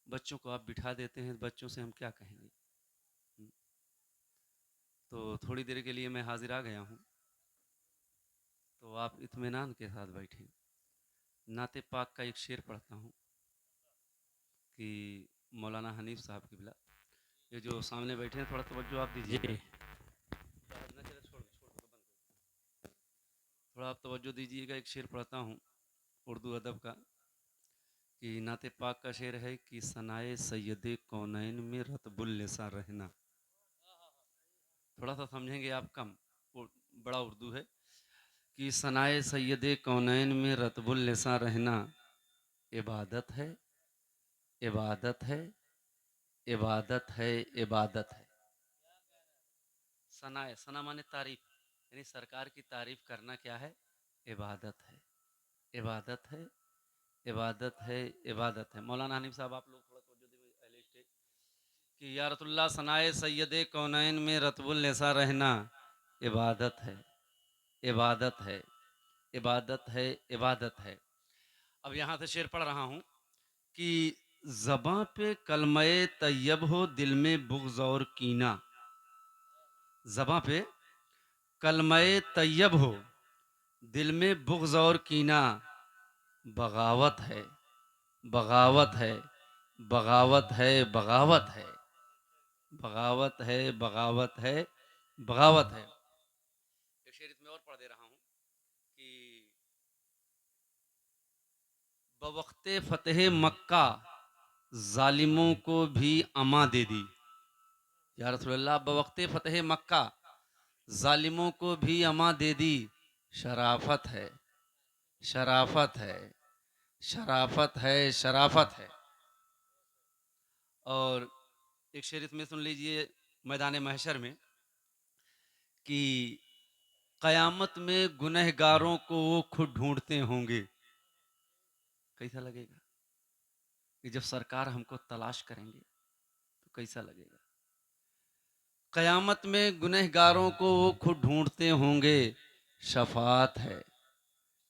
बच्चों को आप बिठा देते हैं, बच्चों से हम क्या कहेंगे। हम्म, तो थोड़ी देर के लिए मैं हाजिर आ गया हूँ, तो आप इत्मीनान के साथ बैठें। नाते पाक का एक शेर पढ़ता हूँ कि मौलाना हनीफ साहब किबला, ये जो सामने बैठे हैं, थोड़ा तवज्जो आप दीजिएगा। जी। ना चले, छोड़ दो, छोड़ दो, बंद कर। थोड़ा आप तवज्जो दीजिएगा, एक शेर पढ़ता हूँ उर्दू अदब का कि नाते पाक का शेर है कि सनाए सैयदे कौनैन में रतबुल लिसा रहना। थोड़ा सा समझेंगे आप कम, बड़ा उर्दू है कि सनाए सैयदे कौनैन में रतबुल लिसा रहना इबादत है, इबादत है, इबादत है, इबादत है। सनाए, सना माने तारीफ, यानी सरकार की तारीफ करना क्या है? इबादत है, इबादत है, इबादत है, इबादत है। मौलाना हनीफ साहब आप लोग थोड़ा तवज्जो दीजिए अहले स्टेज कि या रसुल्ला सनाए सैयदे कौनैन में रतबुल निसा रहना इबादत है, इबादत है, इबादत है, इबादत है। अब यहाँ से शेर पढ़ रहा हूँ कि ज़बां पे कलमे तैयब हो, दिल में बुग़्ज़ और कीना। ज़बां पे कलमे तैयब हो, दिल में बुग़्ज़ और कीना बगावत है, बगावत है, बगावत है, बगावत है, बगावत है, बगावत है, बगावत है। एक शेर इसमें और पढ़ दे रहा हूँ कि बवक्ते फतेह मक्का जालिमों को भी अमा दे दी। या रसूलल्लाह, बवक्ते फतेह मक्का जालिमों को भी अमा दे दी। शराफत है, शराफत है, शराफत है, शराफत है। और एक शेर इसमें सुन लीजिए मैदान महशर में कि कयामत में गुनहगारों को वो खुद ढूंढते होंगे। कैसा लगेगा कि जब सरकार हमको तलाश करेंगे तो कैसा लगेगा? कयामत में गुनहगारों को वो खुद ढूंढते होंगे। शफात है,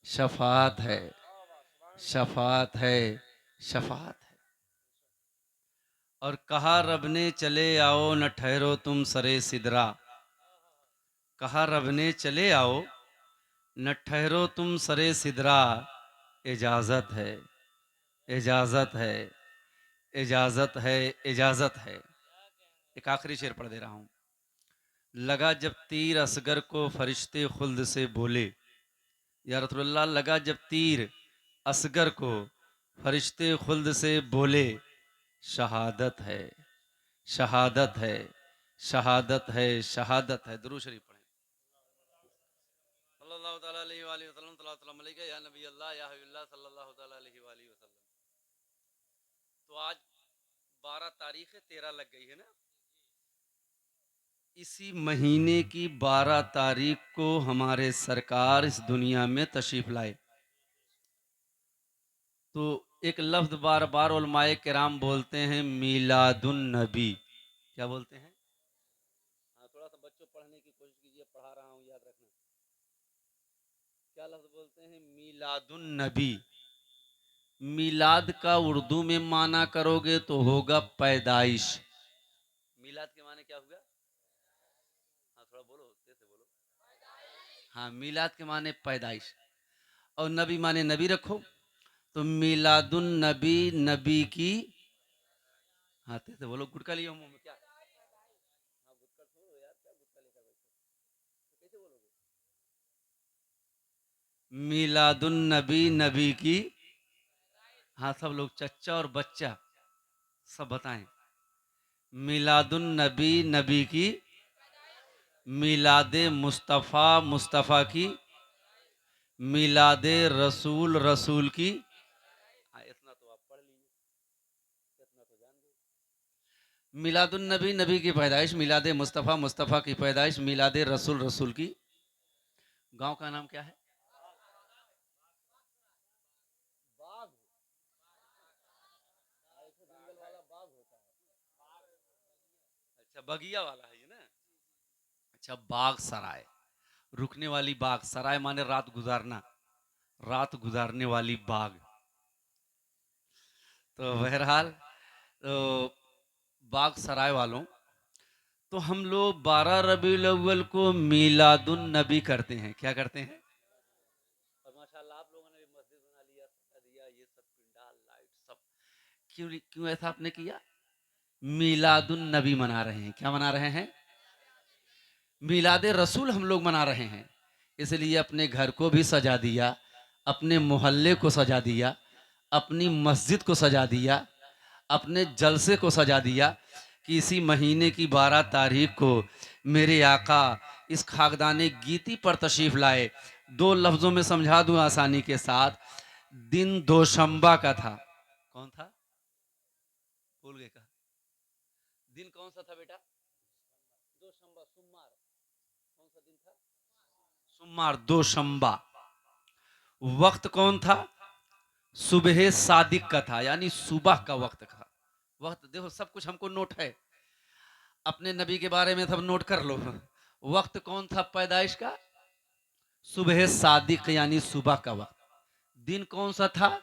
शफात है, शफात है, शफात है। और कहा रब ने चले आओ न ठहरो तुम सरे सिदरा। कहा रब ने चले आओ न ठहरो तुम सरे सिदरा। इजाजत है, इजाजत है, इजाजत है, इजाजत है। एक आखिरी शेर पढ़ दे रहा हूं। लगा जब तीर असगर को फरिश्ते खुल्द से बोले। या रसूलुल्लाह, लगा जब तीर असगर को फरिश्ते खुल्द से बोले। शहादत है, शहादत है, शहादत है, शहादत है। दुरूद शरीफ पढ़ें। सल्लल्लाहु तआला अलैहि वसल्लम, सल्लल्लाहु अलैहि वसल्लम, या नबी अल्लाह, या हबीबल्लाह, सल्लल्लाहु तआला अलैहि वसल्लम। तो आज 12 तारीख है, 13 लग गई है ना। इसी महीने की 12 तारीख को हमारे सरकार इस दुनिया में तशरीफ लाए। तो एक लफ्ज बार बार उलमाए किराम बोलते हैं, मीलादुन नबी। क्या बोलते हैं? हाँ, थोड़ा सा बच्चों पढ़ने की कोशिश कीजिए, पढ़ा रहा हूँ, याद रखना। क्या लफ्ज बोलते हैं? मीलादुन नबी। मीलाद का उर्दू में माना करोगे तो होगा पैदाइश। मीलाद के माने क्या हुआ? हाँ, थोड़ा बोलो, तेज से बोलो। हाँ, मीलाद के माने पैदाइश, और नबी माने नबी रखो, तो मीलादुन नबी, नबी की। हाँ, तेज से बोलो। गुटका लिया मुंह में क्या? हाँ, गुटका छोड़ो यार, क्या गुटका लेकर बैठे हो? तो कैसे बोलोगे? मीलादुन नबी, नबी की। हाँ, सब लोग, चच्चा और बच्चा, सब बताएं। मिलादुन नबी, नबी की। मिलादे मुस्तफ़ा, मुस्तफ़ा की। मिलादे रसूल, रसूल की। हाँ, इतना तो आप पढ़ लीजिए, इतना तो जान गए। मिलादुन नबी, नबी की पैदाइश। मिलादे मुस्तफ़ा, मुस्तफ़ा की पैदाइश। मिलादे रसूल, रसूल की। गांव का नाम क्या है? बाग। ऐसे जंगल वाला बाग होता है। अच्छा, बगिया वाला है ये ना। अच्छा, बाग सराय, रुकने वाली बाग। सराय माने रात गुजारना, रात गुजारने वाली बाग। तो बहरहाल सराय वालों, तो हम लोग 12 रबीउल अव्वल को मीलादुन नबी करते हैं। क्या करते हैं? और माशाल्लाह आप लोगों ने भी मस्जिद बना लिया, सजा दिया, ये सब पिंडाल लाइट सब। क्यों क्यों ऐसा आपने किया? मीलादुन नबी मना रहे हैं। क्या मना रहे हैं? मीलाद रसूल हम लोग मना रहे हैं। इसलिए अपने घर को भी सजा दिया, अपने मोहल्ले को सजा दिया, अपनी मस्जिद को सजा दिया, अपने जलसे को सजा दिया कि इसी महीने की 12 तारीख को मेरे आका इस खाकदाने गीती पर तशरीफ लाए। दो लफ्जों में समझा दूं आसानी के साथ, दिन दोशंबा का था। कौन था? भूल गए का? दिन कौन सा था बेटा? दोशंबा, सोमवार। कौन सा दिन था? सोमवार, दोशंबा। वक्त कौन था? सुबह सादिक का था, यानी सुबह का वक्त था। वक्त देखो, सब कुछ हमको नोट है, अपने नबी के बारे में सब नोट कर लो। वक्त कौन था पैदाइश का? सुबह सादिक, यानी सुबह का वक्त। दिन कौन सा था?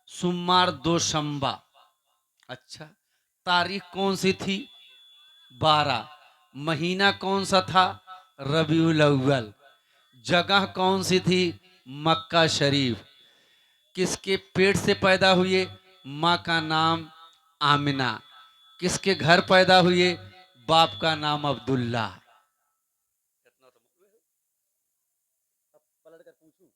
सोमवार, दोशंबा। अच्छा, तारीख कौन सी थी? 12। महीना कौन सा था? रबीउल अव्वल। जगह कौन सी थी? मक्का शरीफ। किसके पेट से पैदा हुए? माँ का नाम आमिना। किसके घर पैदा हुए? बाप का नाम अब्दुल्ला। अब पलट कर पूछूं,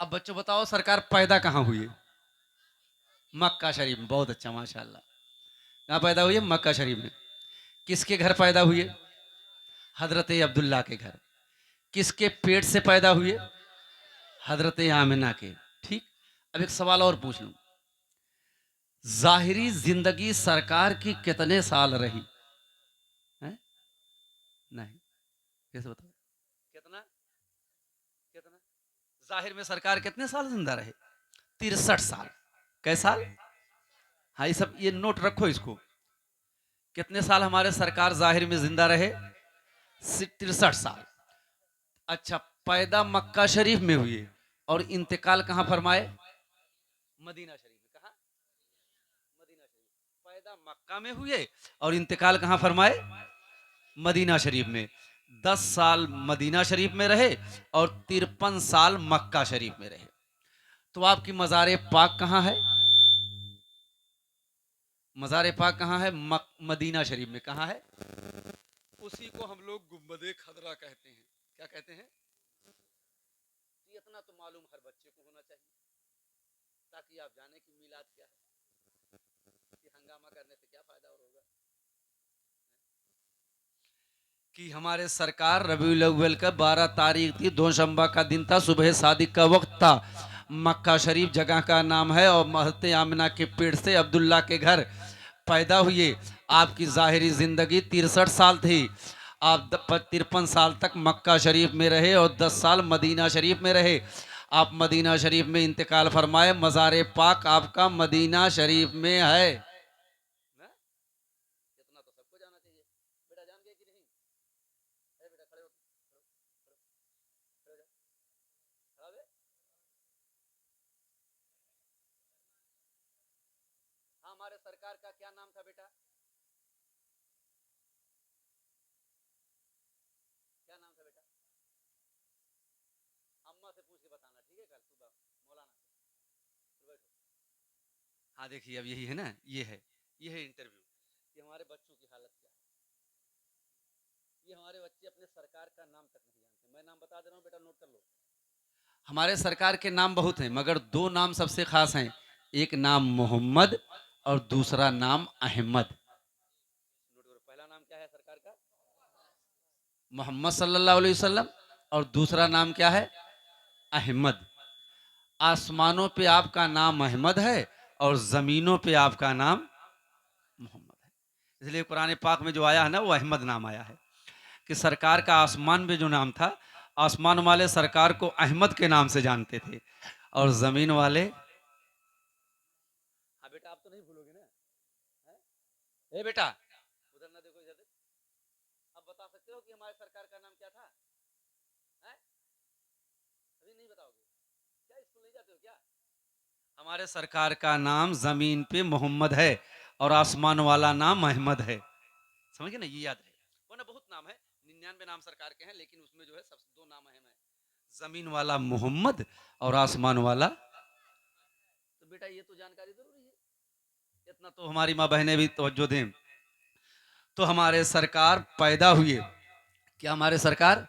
अब बच्चों बताओ सरकार पैदा कहां हुई? मक्का शरीफ में। बहुत अच्छा, माशाल्लाह। कहां पैदा हुई? मक्का शरीफ में। किसके घर पैदा हुए? हजरत अब्दुल्ला के घर। किसके पेट से पैदा हुए? हजरत आमिना के। ठीक। अब एक सवाल और पूछ लूं, जाहिरी जिंदगी सरकार की कितने साल रही है? नहीं, कैसे बताओ? कितना? कितना? जाहिर में सरकार कितने साल जिंदा रहे? 63 साल। कै साल? हाँ, ये सब ये नोट रखो इसको। कितने साल हमारे सरकार जाहिर में जिंदा रहे? 63 साल। अच्छा, पैदा मक्का शरीफ में हुए और इंतकाल कहां फरमाए? मदीना शरीफ में। कहा? मदीना शरीफ। पैदा मक्का में हुए और इंतकाल कहां फरमाए? मदीना शरीफ में। 10 साल मदीना शरीफ में रहे और 53 साल मक्का शरीफ में रहे। तो आपकी मज़ार पाक कहां है? मज़ार पाक कहां है? मदीना शरीफ में। कहां है? उसी को हम लोग गुंबदे खदरा कहते हैं। क्या कहते हैं? इतना तो मालूम हर बच्चे को होना चाहिए, ताकि आप जाने कि मिलाद क्या है। कि हंगामा करने से क्या फायदा और होगा? कि हमारे सरकार रबीउल अव्वल का 12 तारीख थी, दोशंबा का दिन था, सुबह सादिक का वक्त था। मक्का शरीफ जगह का नाम है और महत आमिना के पेट से अब्दुल्ला के घर पैदा हुए। आपकी जाहिरी जिंदगी 63 साल थी। आप 53 साल तक मक्का शरीफ में रहे और 10 साल मदीना शरीफ में रहे। आप मदीना शरीफ में इंतकाल फरमाए। मज़ार पाक आपका मदीना शरीफ में है ना? इतना तो सबको जाना चाहिए। बेटा जान गए कि नहीं? अरे बेटा खड़े हो, खड़े हो जाओ। खड़ा हो। हाँ, हमारे सरकार का क्या नाम था बेटा? क्या नाम था बेटा? अम्मा से पूछ के बताना, ठीक है? कल सुबह मौलाना से। बैठो। हाँ, देखिए अब यही है ना, ये है इंटरव्यू कि हमारे बच्चों की हालत क्या है। ये हमारे बच्चे अपने सरकार का नाम तक नहीं जानते। मैं नाम बता दे रहा हूँ बेटा, नोट कर लो। हमारे सरकार के नाम बहुत हैं, मगर दो नाम सबसे खास हैं। एक नाम मोहम्मद और दूसरा नाम अहमद। नोट करो, पहला नाम क्या है सरकार का? मोहम्मद सल्लल्लाहु अलैहि वसल्लम। और दूसरा नाम क्या है? अहमद। आसमानों पे आपका नाम अहमद है और जमीनों पे आपका नाम मोहम्मद है। इसलिए कुरान पाक में जो आया है ना, वो अहमद नाम आया है। कि सरकार का आसमान में जो नाम था, आसमान वाले सरकार को अहमद के नाम से जानते थे और जमीन वाले। हाँ बेटा, आप तो नहीं भूलोगे ना? है? ए बेटा, उधर ना देखो, इधर देखो। अब बता सकते हो कि हमारे सरकार का नाम क्या था? है? अभी नहीं बताओगे? क्या स्कूल नहीं जाते हो क्या? हमारे सरकार का नाम जमीन पे मोहम्मद है और आसमान वाला नाम अहमद है। समझ गए ना, ये याद है। वरना बहुत नाम है, 99 नाम सरकार के हैं, लेकिन उसमें जो है सब दो नाम अहम है, जमीन वाला मोहम्मद और आसमान वाला। तो बेटा ये तो जानकारी जरूरी है, इतना तो हमारी माँ बहनें भी तवज्जो दें। तो हमारे सरकार पैदा हुए, क्या हमारे सरकार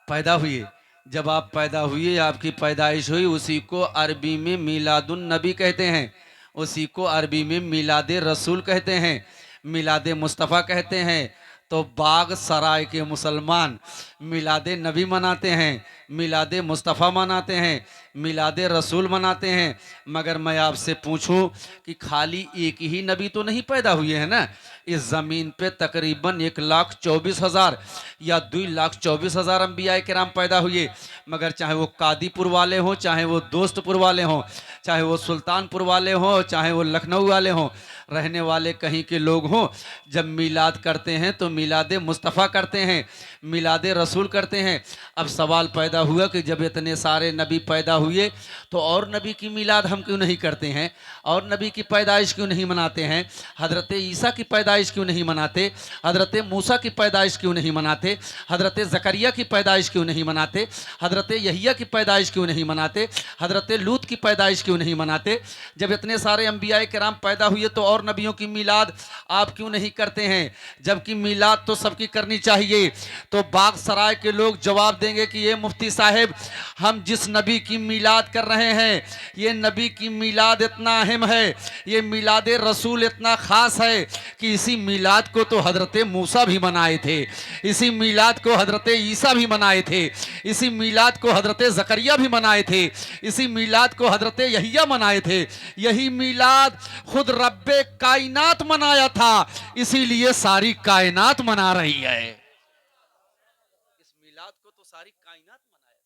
पैदा हुए, जब आप पैदा हुए, आपकी पैदाइश हुई, उसी को अरबी में मिलादुन नबी कहते हैं, उसी को अरबी में मिलादे रसूल कहते हैं, मिलादे मुस्तफ़ा कहते हैं। तो बाग सराय के मुसलमान मिलादे नबी मनाते हैं, मिलादे मुस्तफ़ा मनाते हैं, मिलादे रसूल मनाते हैं। मगर मैं आपसे पूछूं कि खाली एक ही नबी तो नहीं पैदा हुए हैं ना, इस ज़मीन पे तकरीबन 1,24,000 या 2,24,000 अम्बिया किराम पैदा हुए। मगर चाहे वो कादीपुर वाले हों, चाहे वो दोस्तपुर वाले हों, चाहे वो सुल्तानपुर वाले हों, चाहे वो लखनऊ वाले हों, रहने वाले कहीं के लोग हों, जब मिलाद करते हैं तो मिलादे मुस्तफ़ा करते हैं, मिलादे रसूल करते हैं। अब सवाल पैदा हुआ कि जब इतने सारे नबी पैदा हुए तो और नबी की मिलाद हम क्यों नहीं करते हैं, और नबी की पैदाइश क्यों नहीं मनाते हैं, हज़रत ईसा की पैदाइश क्यों नहीं मनाते, हज़रत मूसा की पैदाइश क्यों नहीं मनाते, हज़रत ज़करिया की पैदाइश क्यों नहीं मनाते, हज़रत यहिया की पैदाइश क्यों नहीं मनाते, हज़रत लूत की पैदाइश क्यों नहीं मनाते। जब इतने सारे अम्बिया किराम पैदा हुए तो और नबियों की मिलाद आप क्यों नहीं करते हैं, जबकि मिलाद तो सबकी करनी चाहिए। तो बाग सराय के लोग जवाब देंगे कि ये मुफ्ती साहब, हम जिस नबी की मिलाद कर रहे हैं, ये नबी की मिलाद इतना अहम है, ये मिलाद रसूल इतना ख़ास है कि इसी मिलाद को तो हज़रत मूसा भी मनाए थे, इसी मिलाद को हज़रत ईसा भी मनाए थे, इसी मिलाद को हज़रत ज़करिया भी मनाए थे, इसी मिलाद को हज़रत यहिया मनाए थे। यही मिलाद खुद रब्बे कायनात मनाया था, इसीलिए सारी कायनात मना रही है। इस मिलाद को तो सारी कायनात मनाया,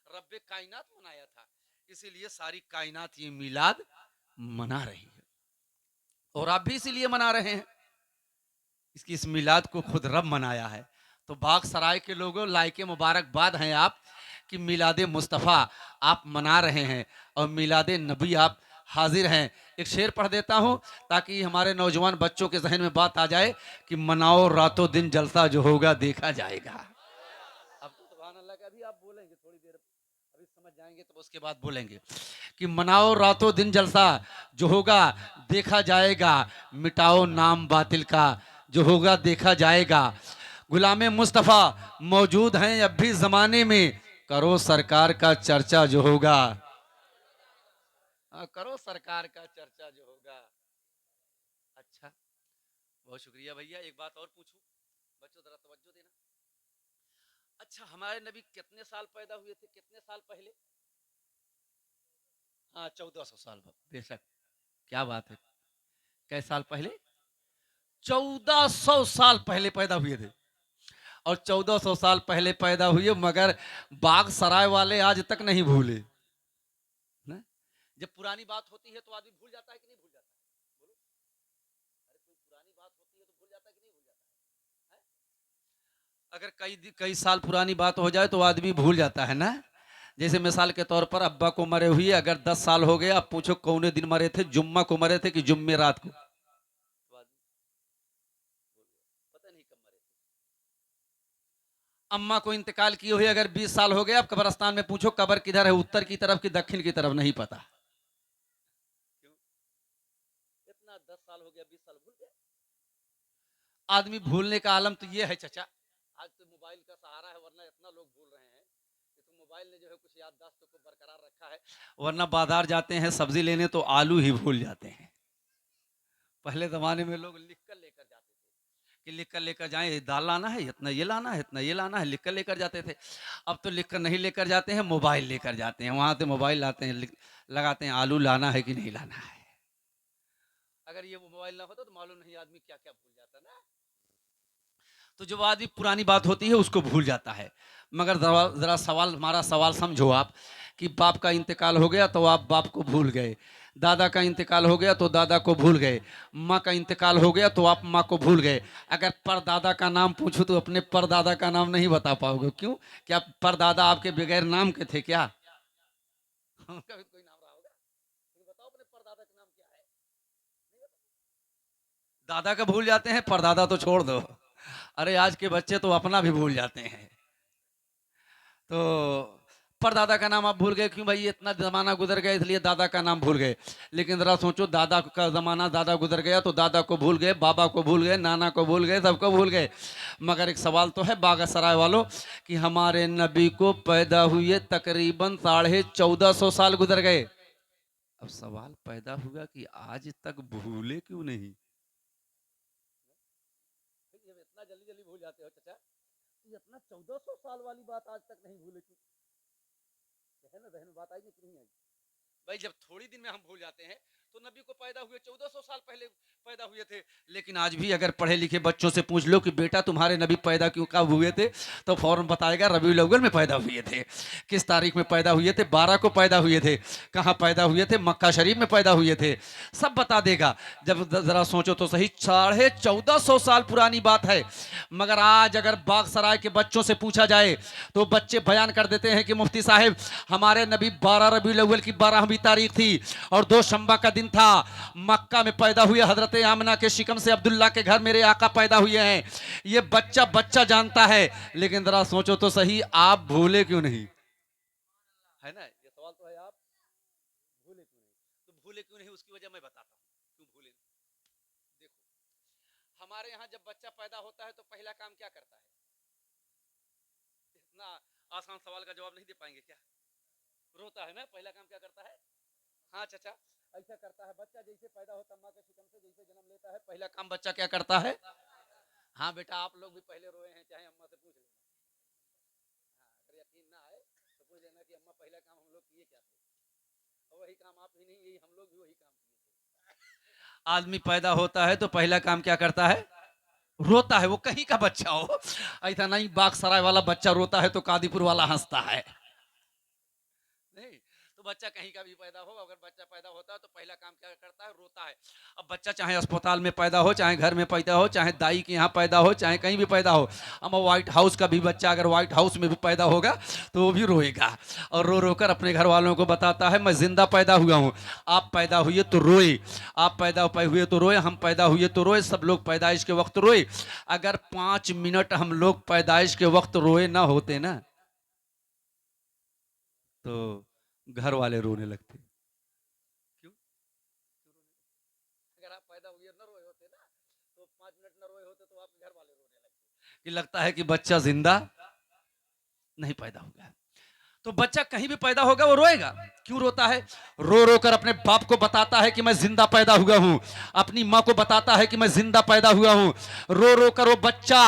रब्बे कायनात मनाया था, इसीलिए सारी कायनात ये मिलाद मना रही है, और आप भी इसीलिए मना रहे हैं। इसकी इस मिलाद को खुद रब मनाया है। तो बाग सराय के लोगों, लायके मुबारकबाद हैं आप कि मिलाद मुस्तफ़ा आप मना रहे हैं और मिलाद नबी आप हाजिर हैं। एक शेर पढ़ देता हूं ताकि हमारे नौजवान बच्चों के जहन में बात आ जाए कि मनाओ रातों दिन जलसा जो होगा देखा जाएगा। अब तो सुभान अल्लाह का भी आप बोलेंगे थोड़ी देर, अभी समझ जाएंगे तो उसके बाद बोलेंगे कि मनाओ रातों दिन जलसा जो होगा देखा जाएगा, मिटाओ नाम बातिल का जो होगा देखा जाएगा। गुलाम मुस्तफ़ा मौजूद हैं अब भी जमाने में, करो सरकार का चर्चा जो होगा, करो सरकार का चर्चा जो होगा। अच्छा, बहुत शुक्रिया भैया। एक बात और पूछूं, बच्चों जरा तवज्जो देना। अच्छा, हमारे नबी कितने साल पैदा हुए थे, कितने साल पहले? हाँ, 1400 साल, बेशक, क्या बात है, कैसे साल पहले? 1400 साल पहले पैदा हुए थे। और 1400 साल पहले पैदा हुए, मगर बाग सराय वाले आज तक नहीं भूले ना? जब पुरानी बात होती है तो आदमी भूल जाता है कि नहीं भूल जाता है? बोलो, अरे कोई पुरानी बात होती है तो भूल जाता है कि नहीं भूल जाता है? अगर कई कई साल पुरानी बात हो जाए तो आदमी भूल जाता है ना। जैसे मिसाल के तौर पर अब्बा को मरे हुए अगर 10 साल हो गए, आप पूछो कौने दिन मरे थे, जुम्मा को मरे थे कि जुम्मे रात को, तो पता नहीं कब मरे थे। अम्मा को इंतकाल किए हुए अगर 20 साल हो गए, आप कब्रस्तान में पूछो कब्र किधर है, उत्तर की तरफ कि दक्षिण की तरफ, नहीं पता। क्यों? इतना 10 साल हो गया, 20 साल भूल गए। आदमी भूलने का आलम तो ये है चचा, आज तो मोबाइल का सहारा है, वरना इतना लोग भूल रहे हैं कि तो मोबाइल ने जो है कुछ याददाश्त को बरकरार रखा है। वरना बाजार जाते हैं सब्जी लेने तो आलू ही भूल जाते हैं। पहले जमाने में लोग लिख कर लेकर जाते थे कि लिख कर लेकर जाएं, दाल लाना है इतना, ये लाना है इतना, ये लाना है, लिख कर लेकर जाते थे। अब तो लिख कर नहीं लेकर जाते हैं, मोबाइल लेकर जाते हैं, वहां से मोबाइल लाते हैं, लगाते हैं आलू लाना है कि नहीं लाना है। अगर ये मोबाइल ना होता तो मालूम नहीं आदमी क्या क्या भूल जाता ना। तो जो आदमी पुरानी बात होती है उसको भूल जाता है। मगर जरा सवाल, हमारा सवाल समझो आप कि बाप का इंतकाल हो गया तो आप बाप को भूल गए, दादा का इंतकाल हो गया तो दादा को भूल गए, माँ का इंतकाल हो गया तो आप माँ को भूल गए। अगर परदादा का नाम पूछूं तो अपने परदादा का नाम नहीं बता पाओगे। क्यों? क्या परदादा आपके बगैर नाम के थे क्या? उनका भी कोई नाम रहा होगा, बताओ अपने अपने परदादा का नाम क्या है? दादा का भूल जाते हैं, परदादा तो छोड़ दो। अरे आज के बच्चे तो अपना भी भूल जाते हैं। तो परदादा का नाम आप भूल गए क्यों भाई? इतना जमाना गुजर गया इसलिए दादा का नाम भूल गए। लेकिन जरा सोचो, दादा का जमाना दादा गुजर गया तो दादा को भूल गए, बाबा को भूल गए, नाना को भूल गए, सबको भूल गए। मगर एक सवाल तो है बागासराय वालों कि हमारे नबी को पैदा हुए तकरीबन 1450 साल गुजर गए। अब सवाल पैदा हुआ कि आज तक भूले क्यों नहीं? इतना जल्दी जल्दी भूल जाते हो चाचा, ये अपना 1400 साल वाली बात आज तक नहीं भूले क्यों? है ना जहन में बात आई कि नहीं आई? भाई जब थोड़ी दिन में हम भूल जाते हैं तो नबी को पैदा हुए 1400 साल पहले पैदा हुए थे। लेकिन आज भी अगर पढ़े लिखे बच्चों से पूछ लो कि बेटा तुम्हारे नबी पैदा क्यों कब हुए थे, तो फौरन बताएगा रबीउल अव्वल में पैदा हुए थे। किस तारीख में पैदा हुए थे? 12 को पैदा हुए थे। कहाँ पैदा हुए थे? मक्का शरीफ में पैदा हुए थे। सब बता देगा। जब जरा सोचो तो सही, 1450 साल पुरानी बात है। मगर आज अगर बागसराय के बच्चों से पूछा जाए तो बच्चे बयान कर देते हैं कि मुफ्ती साहब हमारे नबी 12 रबीउल अव्वल की 12वीं तारीख थी और 2 शंबा का दिन था। मक्का में पैदा हुए हजरत आमना के शिकम से अब्दुल्ला के घर मेरे आका पैदा हुए हैं। ये बच्चा बच्चा जानता है। लेकिन जरा सोचो तो सही, आप भूले क्यों नहीं? है ना, ये सवाल तो है, आप भूले क्यों नहीं? तो भूले क्यों नहीं उसकी वजह मैं बताता हूं क्यों भूले। देखो, हमारे यहां जब बच्चा पैदा होता है तो पहला काम क्या करता है? इतना आसान सवाल का जवाब नहीं दे पाएंगे क्या? रोता है ना? पहला काम क्या करता है? हाँ चाचा, ऐसा करता है। बच्चा जैसे पैदा होता माँ के शिकम से जैसे जन्म लेता है, पहला काम बच्चा क्या करता है? हाँ बेटा, आप लोग भी पहले रोए हैं, चाहे अम्मा से पूछ लेना। हाँ, अगर यकीन ना आए तो पूछ लेना कि अम्मा पहला काम हम लोग किए क्या थे। और वही काम आप ही नहीं, यही हम लोग भी वही काम किए थे। आदमी पैदा होता है तो पहला काम क्या करता है? रोता है। वो कहीं का बच्चा हो, ऐसा नहीं बागसराय वाला बच्चा रोता है तो कादीपुर वाला हंसता है। नहीं, तो बच्चा कहीं का भी पैदा हो, अगर बच्चा पैदा होता है तो पहला काम क्या करता है? रोता है। अब बच्चा चाहे अस्पताल में पैदा हो, चाहे घर में पैदा हो, चाहे दाई के यहाँ पैदा हो, चाहे कहीं भी पैदा हो। अब व्हाइट हाउस का भी बच्चा अगर व्हाइट हाउस में भी पैदा होगा तो वो भी रोएगा और रो रो कर अपने घर वालों को बताता है मैं जिंदा पैदा हुआ हूँ। आप पैदा हुए तो रोए, आप पैदा हुए तो रोए, हम पैदा हुए तो रोए, सब लोग पैदाइश के वक्त रोए। अगर 5 मिनट हम लोग पैदाइश के वक्त रोए ना होते ना तो घर वाले रोने लगते। क्यों? अगर आप पैदा हुए न रोए होते ना तो 5 मिनट न रोए होते तो आपके घर वाले रोने लगते कि लगता है कि बच्चा जिंदा नहीं पैदा हुआ। तो बच्चा कहीं भी पैदा होगा वो रोएगा। क्यों रोता है? रो रो कर अपने बाप को बताता है कि मैं जिंदा पैदा हुआ हूं, अपनी मां को बताता है कि मैं जिंदा पैदा हुआ हूं। रो रो कर वो बच्चा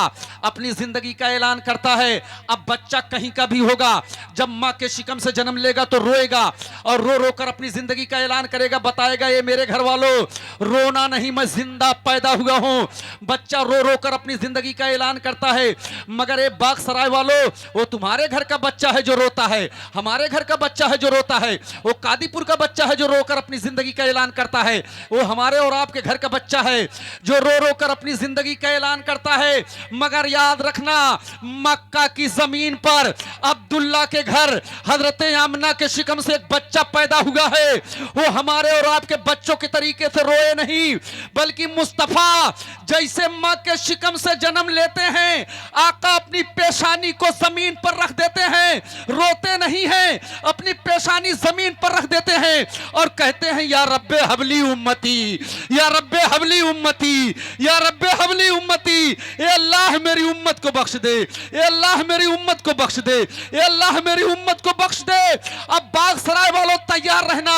अपनी जिंदगी का ऐलान करता है। अब बच्चा कहीं का भी होगा, जब मां के शिकम से जन्म लेगा तो रोएगा और रो रो कर अपनी जिंदगी का ऐलान करेगा, बताएगा ये मेरे घर वालों रोना नहीं, मैं जिंदा पैदा हुआ हूं। बच्चा रो रो कर अपनी जिंदगी का ऐलान करता है। मगर ये बागसराय वालों, वो तुम्हारे घर का बच्चा है जो रोता है, हमारे घर का बच्चा है जो रोता है, वो कादीपुर का बच्चा है जो रोकर अपनी जिंदगी का ऐलान करता है, वो हमारे और आपके घर का बच्चा है जो रो रो कर अपनी जिंदगी का ऐलान करता है। मगर याद रखना, मक्का की जमीन पर अब्दुल्ला के घर हजरत आमना के शिकम से एक बच्चा पैदा हुआ है। वो हमारे और आपके बच्चों के तरीके से रोए नहीं, बल्कि मुस्तफा जैसे मां के शिकम से जन्म लेते हैं, आका अपनी पेशानी को जमीन पर रख देते हैं, रोते नहीं हैं, अपनी पेशानी जमीन पर रख देते हैं और कहते हैं या रब्बे हबली उम्मती, या रब्बे हबली उम्मती, या रब्बे हबली उम्मती। ए अल्लाह मेरी उम्मत को बख्श दे, ए अल्लाह मेरी उम्मत को बख्श दे, ए अल्लाह मेरी उम्मत को बख्श दे। अब बागसराय वालों तैयार रहना,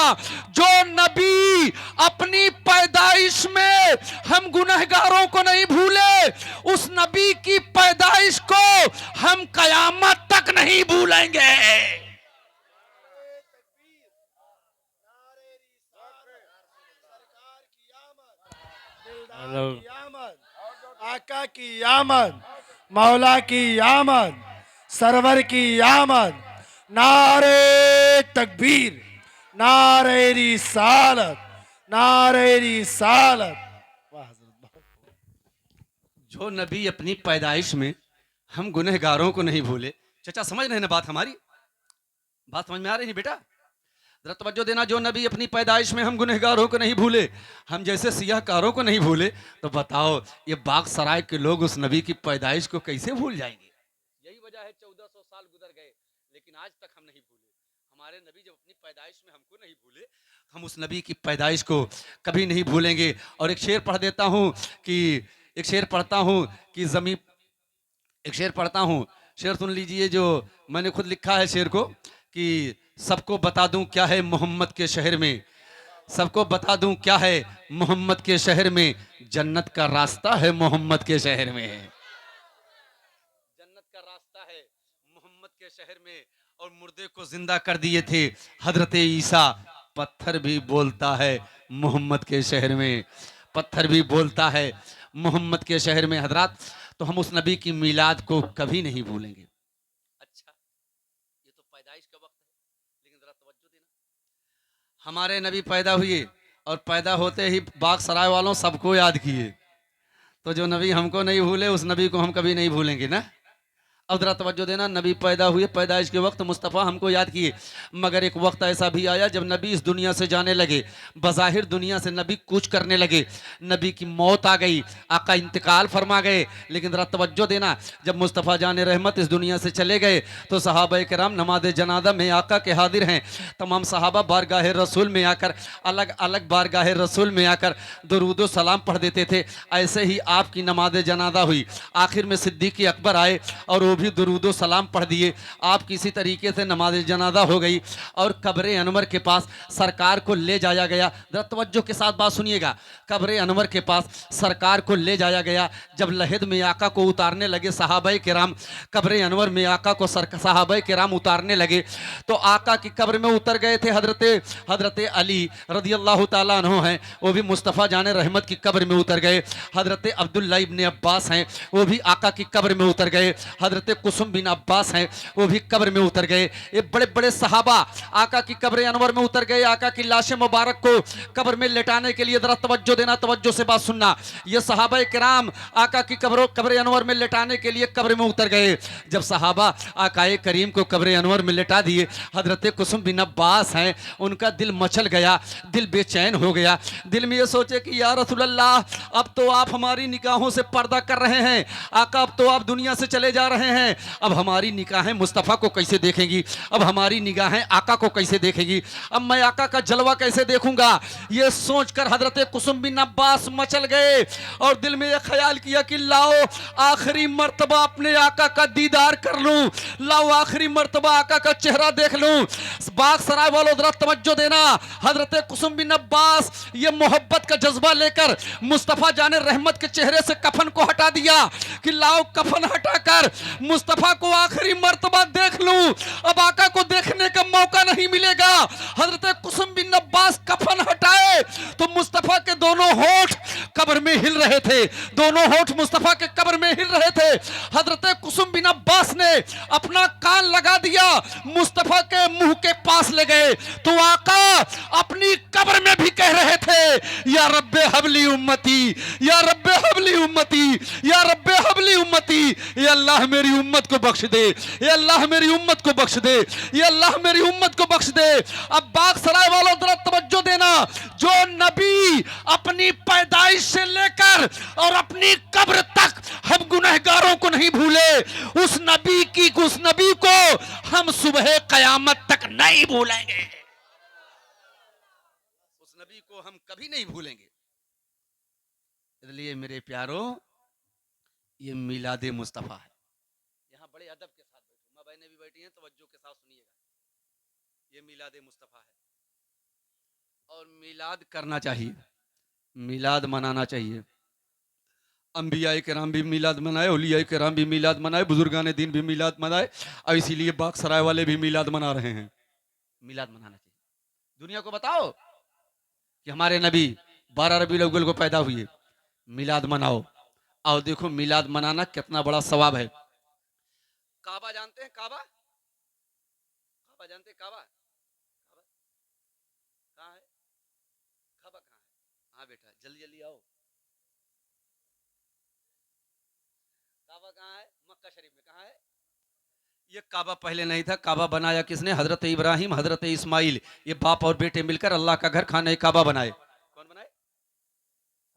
जो नबी अपनी पैदाइश में हम गुनहगारों को नहीं भूले, उस नबी की पैदाइश को हम कयामत तक नहीं भूलेंगे। आका की आमद, मौला की आमद, सरवर की आमद, नारे तकबीर, नारे रिसालत, नारे रिसालत। जो नबी अपनी पैदाइश में हम गुनहगारों को नहीं भूले। चाचा समझ रहे हैं ना बात हमारी? बात समझ में आ रही है बेटा? जरा तवज्जो देना, जो नबी अपनी पैदाइश में हम गुनहगारों को नहीं भूले, हम जैसे सियाहकारों को नहीं भूले, तो बताओ ये बाग सराय के लोग उस नबी की पैदाइश को कैसे भूल जाएंगे? यही वजह है 1400 साल गुजर गए लेकिन आज तक हम नहीं भूले। हमारे नबी जब अपनी पैदाइश में हमको नहीं भूले, हम उस नबी की पैदाइश को कभी नहीं भूलेंगे। और एक शेर पढ़ देता हूं कि एक शेर पढ़ता हूं कि जमीन एक शेर पढ़ता हूं, शेर सुन लीजिए जो मैंने खुद लिखा है शेर को, कि सबको बता दूं क्या है मोहम्मद के शहर में, सबको बता दूं क्या है मोहम्मद के शहर में, जन्नत का रास्ता है मोहम्मद के शहर में, जन्नत का रास्ता है मोहम्मद के शहर में। और मुर्दे को जिंदा कर दिए थे हजरत ईसा, पत्थर भी बोलता है मोहम्मद के शहर में, पत्थर भी बोलता है मोहम्मद के शहर में। हजरत, तो हम उस नबी की मिलाद को कभी नहीं भूलेंगे। अच्छा, ये तो पैदाइश का वक्त है, लेकिन जरा तवज्जो देना, हमारे नबी पैदा हुए और पैदा होते ही बाग सराय वालों सबको याद किए, तो जो नबी हमको नहीं भूले उस नबी को हम कभी नहीं भूलेंगे ना। अब जरा तवज्जो देना, नबी पैदा हुए, पैदाइश के वक्त मुस्तफ़ा हमको याद किए, मगर एक वक्त ऐसा भी आया जब नबी इस दुनिया से जाने लगे, बज़ाहिर दुनिया से नबी कूच करने लगे, नबी की मौत आ गई, आका इंतकाल फरमा गए। लेकिन जरा तवज्जो देना, जब मुस्तफ़ा जाने रहमत इस दुनिया से चले गए तो सहाबा किराम नमाज जनाजा में आका के हाजिर हैं। तमाम सहाबा बारगाह रसूल में आकर, अलग अलग बारगाह रसूल में आकर दरूद सलाम पढ़ देते थे। ऐसे ही आपकी नमाज जनाजा हुई, आखिर में सिद्दीक़ अकबर आए और वो भी दुरूदो सलाम पढ़ दिए। आप किसी तरीके से नमाज जनाजा हो गई और कब्र अनवर के पास सरकार को ले जाया गया। जरा तवज्जो के साथ बात सुनिएगा, कब्र अनवर के पास सरकार को ले जाया गया। जब लहद में आका को उतारने लगे सहाबाए किराम, कब्र अनवर में आका को सहाबाए किराम उतारने लगे, तो आका की कब्र में उतर गए थे हजरत अली रदी अल्लाह ताला अन्हु हैं, वो भी मुस्तफ़ा जाने रहमत की कब्र में उतर गए। हजरत अब्दुल्ला इब्ने अब्बास हैं, वो भी आका की कब्र में उतर गए। हजरत कुसुम बिन अब्बास हैं, वो भी कब्र में उतर गए। ये बड़े बड़े सहाबा आका की कब्र अनवर में उतर गए, आका की लाश मुबारक को कब्र में लेटाने के लिए। जरा तवज्जो देना, तवज्जो से बात सुनना, ये सहाबा किराम आका की कब्र अनवर में लेटाने के लिए कब्र में उतर गए। जब सहाबा आकाए करीम को कब्र अनवर में लेटा दिए, हजरत कुसुम बिन अब्बास हैं, उनका दिल मचल गया, दिल बेचैन हो गया। दिल में ये सोचे कि या रसूल अल्लाह, अब तो आप हमारी निगाहों से पर्दा कर रहे हैं, आका अब तो आप दुनिया से चले जा रहे हैं, अब हमारी निगाहें मुस्तफ़ा को कैसे देखेंगी, अब हमारी निगाहें आका को कैसे देखेंगी, अब मैं आका का जलवा कैसे देखूंगा। ये सोचकर हजरत कुसुम बिन अब्बास मचल गए और दिल में यह ख्याल किया कि लाओ आखिरी मर्तबा अपने आका का दीदार कर लूं, लाओ आखिरी मर्तबा आका का चेहरा देख लूं। बाग सराय वालों जरा तवज्जो देना, हजरत कुसुम बिन अब्बास ये मोहब्बत का जज्बा लेकर मुस्तफ़ा जाने रहमत के चेहरे से कफन को हटा दिया कि लाओ कफन हटाकर मुस्तफ़ा को आखिरी मर्तबा देख लूं, अब आका को देखने का मौका नहीं मिलेगा। हजरत कुसुम बिन अब्बास कफन हटाए तो मुस्तफ़ा के दोनों होठ कब्र में हिल रहे थे, दोनों होठ मुस्तफ़ा के कब्र में हिल रहे थे। हजरत कुसुम बिन अब्बास ने अपना कान लगा दिया, मुस्तफ़ा के मुंह के पास ले गए तो आका अपनी कब्र में भी कह रहे थे, या रब्बे हबली उम्मती, या रब्बे हबली उम्मती, या रब्बे हबली उम्मती, या अल्लाह मेरी उम्मत को बख्श दे, या अल्लाह मेरी उम्मत को बख्श दे, या अल्लाह मेरी उम्मत को बख्श दे। अब बाग सराय वालों जरा तवज्जो देना, जो नबी अपनी पैदाइश से लेकर और अपनी कब्र तक हम गुनहगारों को नहीं भूले, उस नबी को हम सुबह कयामत तक नहीं भूलेंगे, उस नबी को हम कभी नहीं भूलेंगे। इसलिए मेरे प्यारों, ये मिलादे मुस्तफ़ा है। यहाँ बड़े अदब के साथ बैठो, माँ बहनें भी बैठी हैं, तवज्जो के साथ सुनिएगा। ये मिलादे मुस्तफ़ा है और मिलाद करना चाहिए, मिलाद मनाना चाहिए। अंबियाए किराम भी मिलाद मनाए, औलियाए किराम भी मिलाद मनाए, बुजुर्गान दीन भी मिलाद मनाए, और इसीलिए बाग सराय वाले भी मिलाद मना रहे हैं। मिलाद मनाना चाहिए। दुनिया को बताओ कि हमारे नबी 12 रबीउल अव्वल को पैदा हुए, मिलाद मनाओ। और देखो मिलाद मनाना कितना बड़ा सवाब है। काबा जानते हैं? काबा, काबा जानते हैं? काबा, काबा कहाँ है? काबा कहाँ है? हाँ बेटा जल्दी जल्दी आओ। काबा कहाँ है? मक्का शरीफ में। कहाँ है? ये काबा पहले नहीं था, काबा बनाया किसने? हजरत इब्राहिम, हजरत इस्माइल। ये बाप और बेटे मिलकर अल्लाह का घर खाना काबा बनाए। कौन बनाए?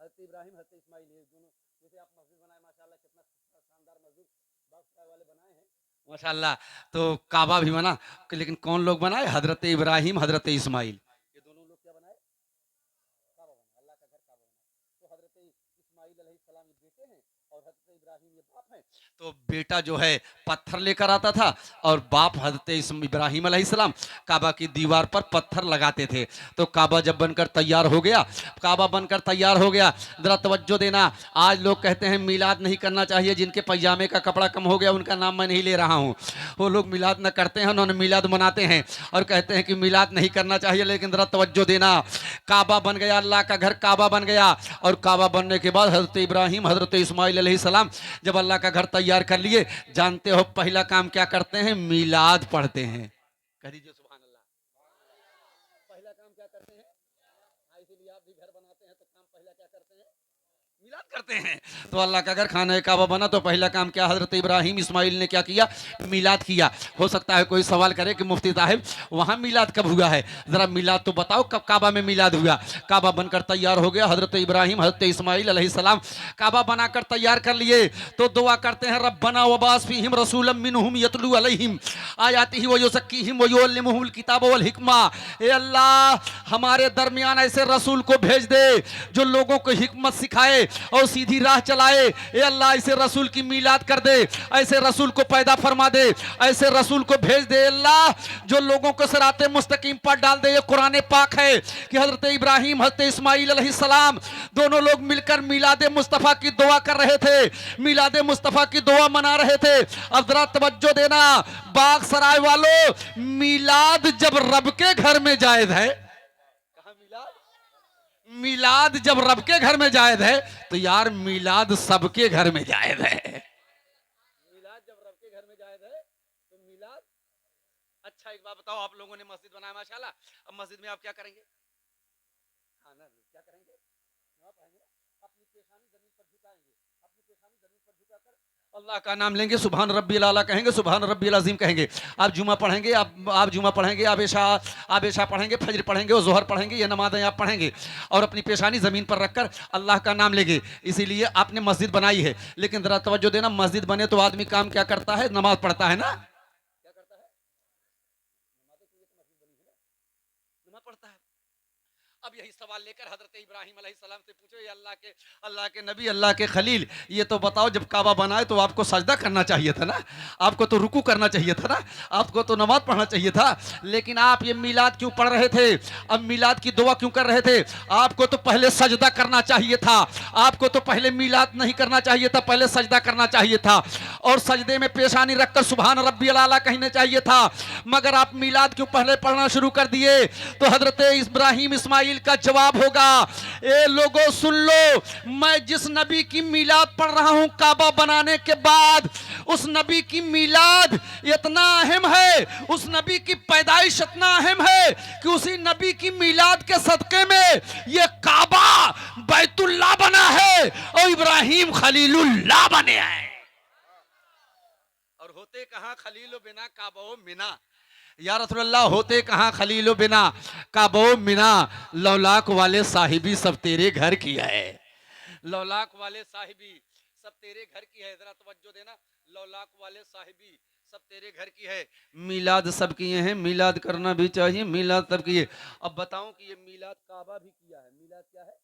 हजरत इब्राहिम, हजरत इस्माइल। ये दोनों, जैसे आप मस्जिद बनाए माशाल्लाह, कितना शानदार मस्जिद बादशाह वाले बनाए हैं माशाल्लाह। तो काबा भी बना, लेकिन कौन लोग बनाए? हजरत इब्राहिम, हजरत इस्माइल। ये दोनों लोग क्या बनाए? काबा बना, अल्लाह का घर काबा बना। तो हजरत इस्माइल अलैहिस्सलाम ये बेटे हैं और हजरत इब्राहिम ये बाप हैं। तो बेटा जो है पत्थर लेकर आता था और बाप हजरत इब्राहिम अलैहिस्सलाम काबा की दीवार पर पत्थर लगाते थे। तो काबा जब बनकर तैयार हो गया, काबा बनकर तैयार हो गया, जरा तवज्जो देना। आज लोग कहते हैं मिलाद नहीं करना चाहिए, जिनके पैजामे का कपड़ा कम हो गया उनका नाम मैं नहीं ले रहा हूँ, वो लोग मिलाद न करते हैं, उन्होंने मिलाद मनाते हैं और कहते हैं कि मिलाद नहीं करना चाहिए। लेकिन जरा तवज्जो देना, काबा बन गया, अल्लाह का घर काबा बन गया। और काबा बनने के बाद हजरत इब्राहिम, हजरत इस्माइल अलैहिस्सलाम जब अल्लाह का घर तैयार कर लिए, जानते हो पहला काम क्या करते हैं? मिलाद पढ़ते हैं। कह दीजिए सुभान अल्लाह। पहला काम क्या करते हैं? इसीलिए आप भी घर बनाते हैं तो काम पहला क्या करते हैं? मिलाद करते हैं। तो अल्लाह का घर खाना काबा बना, तो पहला काम क्या? हजरत इब्राहिम इस्माइल ने क्या किया? मिलाद किया। हो सकता है कोई सवाल करे कि मुफ्ती साहब वहां मिलाद कब हुआ है, जरा मिलाद तो बताओ, कब काबा में मिलाद हुआ? काबा बनकर तैयार हो गया, हजरत इब्राहिम, हजरत इस्माइल अलैहिस्सलाम काबा बनाकर तैयार कर लिए। तो दुआ करते हैं, रब्बना वबास फीहिम रसूलम मिनहुम यतलू अलैहिम आयातिही व युज़क्कीहिम व युअल्लिमुहुल किताब वल हिकमा। ए अल्लाह, हमारे दरमियान ऐसे रसूल को भेज दे जो लोगों को हिकमत सिखाए और सीधी राह चलाए। ए अल्लाह, ऐसे रसूल की मिलाद कर दे, ऐसे रसूल को पैदा फरमा दे, ऐसे रसूल को भेज दे अल्लाह जो लोगों को सिराते मुस्तकीम पर डाल दे। ये कुरान पाक है कि हजरत इब्राहिम, हजरत इस्माइल अलैहिस्सलाम दोनों लोग मिलकर मिलाद मुस्तफ़ा की दुआ कर रहे थे, मिलाद मुस्तफ़ा की दुआ मना रहे थे। अब जरा तवज्जो देना बाग सराय वालों, मिलाद जब रब के घर में जायज है, मिलाद जब रब के घर में जायज है तो यार मिलाद सबके घर में जायज है। मिलाद जब रब के घर में जायज है तो मिलाद। अच्छा एक बात बताओ, आप लोगों ने मस्जिद बनाया माशाल्लाह, अब मस्जिद में आप क्या करेंगे? खाना क्या करेंगे? अपनी पेशानी जमीन पर झुकाएंगे, अपनी पेशानी जमीन पर झुकाकर अल्लाह का नाम लेंगे, सुभान रब्बिल आला कहेंगे, सुभान रब्बिल अजीम कहेंगे। आप जुमा पढ़ेंगे, आप जुमा पढ़ेंगे, आप ऐशा पढ़ेंगे, फजर पढ़ेंगे और जोहर पढ़ेंगे, ये नमाज़ें आप पढ़ेंगे और अपनी पेशानी ज़मीन पर रखकर अल्लाह का नाम लेंगे। इसीलिए आपने मस्जिद बनाई है। लेकिन ज़रा तवज्जो देना, मस्जिद बने तो आदमी काम क्या करता है? नमाज पढ़ता है ना, क्या करता है? नमाज पढ़ता है। अब यही सवाल लेकर हजरत इब्राहिम अलैहिस्सलाम से पूछो, ये अल्लाह के नबी, अल्लाह के खलील, ये तो बताओ जब काबा बनाए तो आपको सजदा करना चाहिए था ना, आपको तो रुकू करना चाहिए था ना, आपको तो नमाज पढ़ना चाहिए था, लेकिन आप ये मिलाद क्यों पढ़ रहे थे? अब मिलाद की दुआ क्यों कर रहे थे? आपको तो पहले सजदा करना चाहिए था, आपको तो पहले मिलाद नहीं करना चाहिए था, पहले सजदा करना चाहिए था और सजदे में पेशानी रखकर सुभान रब्बियल आला कहना चाहिए था। मगर आप मिलाद क्यों पहले पढ़ना शुरू कर दिए? तो हजरत इब्राहिम इस्माइल का जवाब होगा, ए लोगों सुन लो, मैं जिस नबी की मिलाद पढ़ रहा हूं काबा बनाने के बाद, उस नबी की मिलाद इतना अहम है, उस नबी की पैदाइश इतना अहम है कि उसी नबी की मिलाद के सदके में ये काबा बैतुल्लाह बना है और इब्राहिम खलीलुल्लाह बने हैं। और होते कहां खलीलो बिना काबो मिना, या रसूलल्लाह होते कहां खलीलो बिना काबो मिना, लौलाक वाले साहिबी सब तेरे घर की है, लौलाक वाले साहिबी सब तेरे घर की है। जरा तवज्जो देना, लौलाक वाले साहिबी सब तेरे घर की है। मिलाद सब किए हैं, मिलाद करना भी चाहिए, मिलाद सब किए। अब बताऊं कि ये मिलाद काबा भी किया है। मिलाद क्या है?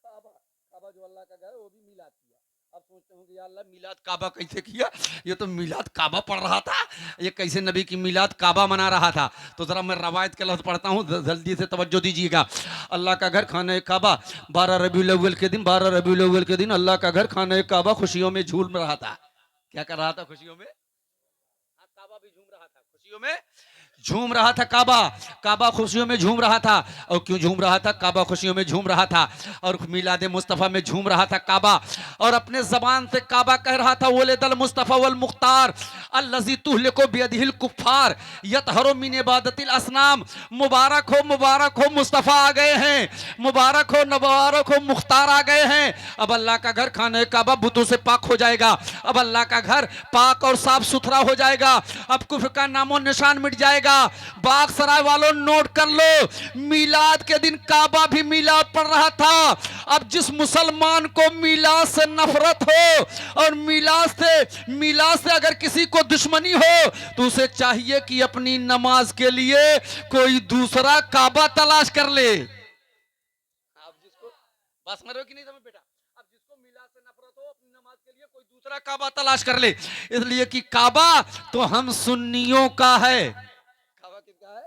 काबा, काबा जो अल्लाह का घर है वो भी मिलाद किया। अब सोचते होंगे या अल्लाह मिलाद काबा कैसे किया? ये तो मिलाद काबा पढ़ रहा था, ये कैसे नबी की मिलाद काबा मना रहा था? तो जरा मैं रवायत के लफ्ज़ पढ़ता हूँ, जल्दी से तवज्जो दीजिएगा। अल्लाह का घर खाना काबा, 12 रबीउल अव्वल के दिन, 12 रबीउल अव्वल के दिन अल्लाह का घर खाना काबा खुशियों में झूम रहा था। क्या कर रहा था? खुशियों में, काबा भी झूम रहा था, खुशियों में झूम रहा था काबा, काबा खुशियों में झूम रहा था। और क्यों झूम रहा था? काबा खुशियों में झूम रहा था और मिलाद मुस्तफ़ा में झूम रहा था काबा। और अपने जबान से काबा कह रहा था वलिदल मुस्तफ़ा वल मुख्तार अल्लज़ी तुहलिकु बियदिहिल कुफ्फार यतहरु मिन इबादतिल असनाम। मुबारक हो मुस्तफ़ा आ गए हैं, मुबारक हो मुख्तार आ गए हैं। अब अल्लाह का घर खाने काबा बुतों से पाक हो जाएगा। अब अल्लाह का घर पाक और साफ सुथरा हो जाएगा। अब कुफ्र का नामो निशान मिट जाएगा। बाग सराय वालों नोट कर लो, मिलाद के दिन काबा भी मिलाद पढ़ रहा था। अब जिस मुसलमान को मिलाद से नफरत हो और मिलाद से अगर किसी को दुश्मनी हो तो उसे चाहिए कि अपनी नमाज के लिए कोई दूसरा काबा तलाश कर ले। आप जिसको बस समझ रहे हो कि नहीं समझ बेटा? अब जिसको मिलाद से नफरत हो अपनी नमाज के लिए कोई दूसरा काबा तलाश कर ले, इसलिए कि काबा तो हम सुन्नियों का है। काबा किसका है?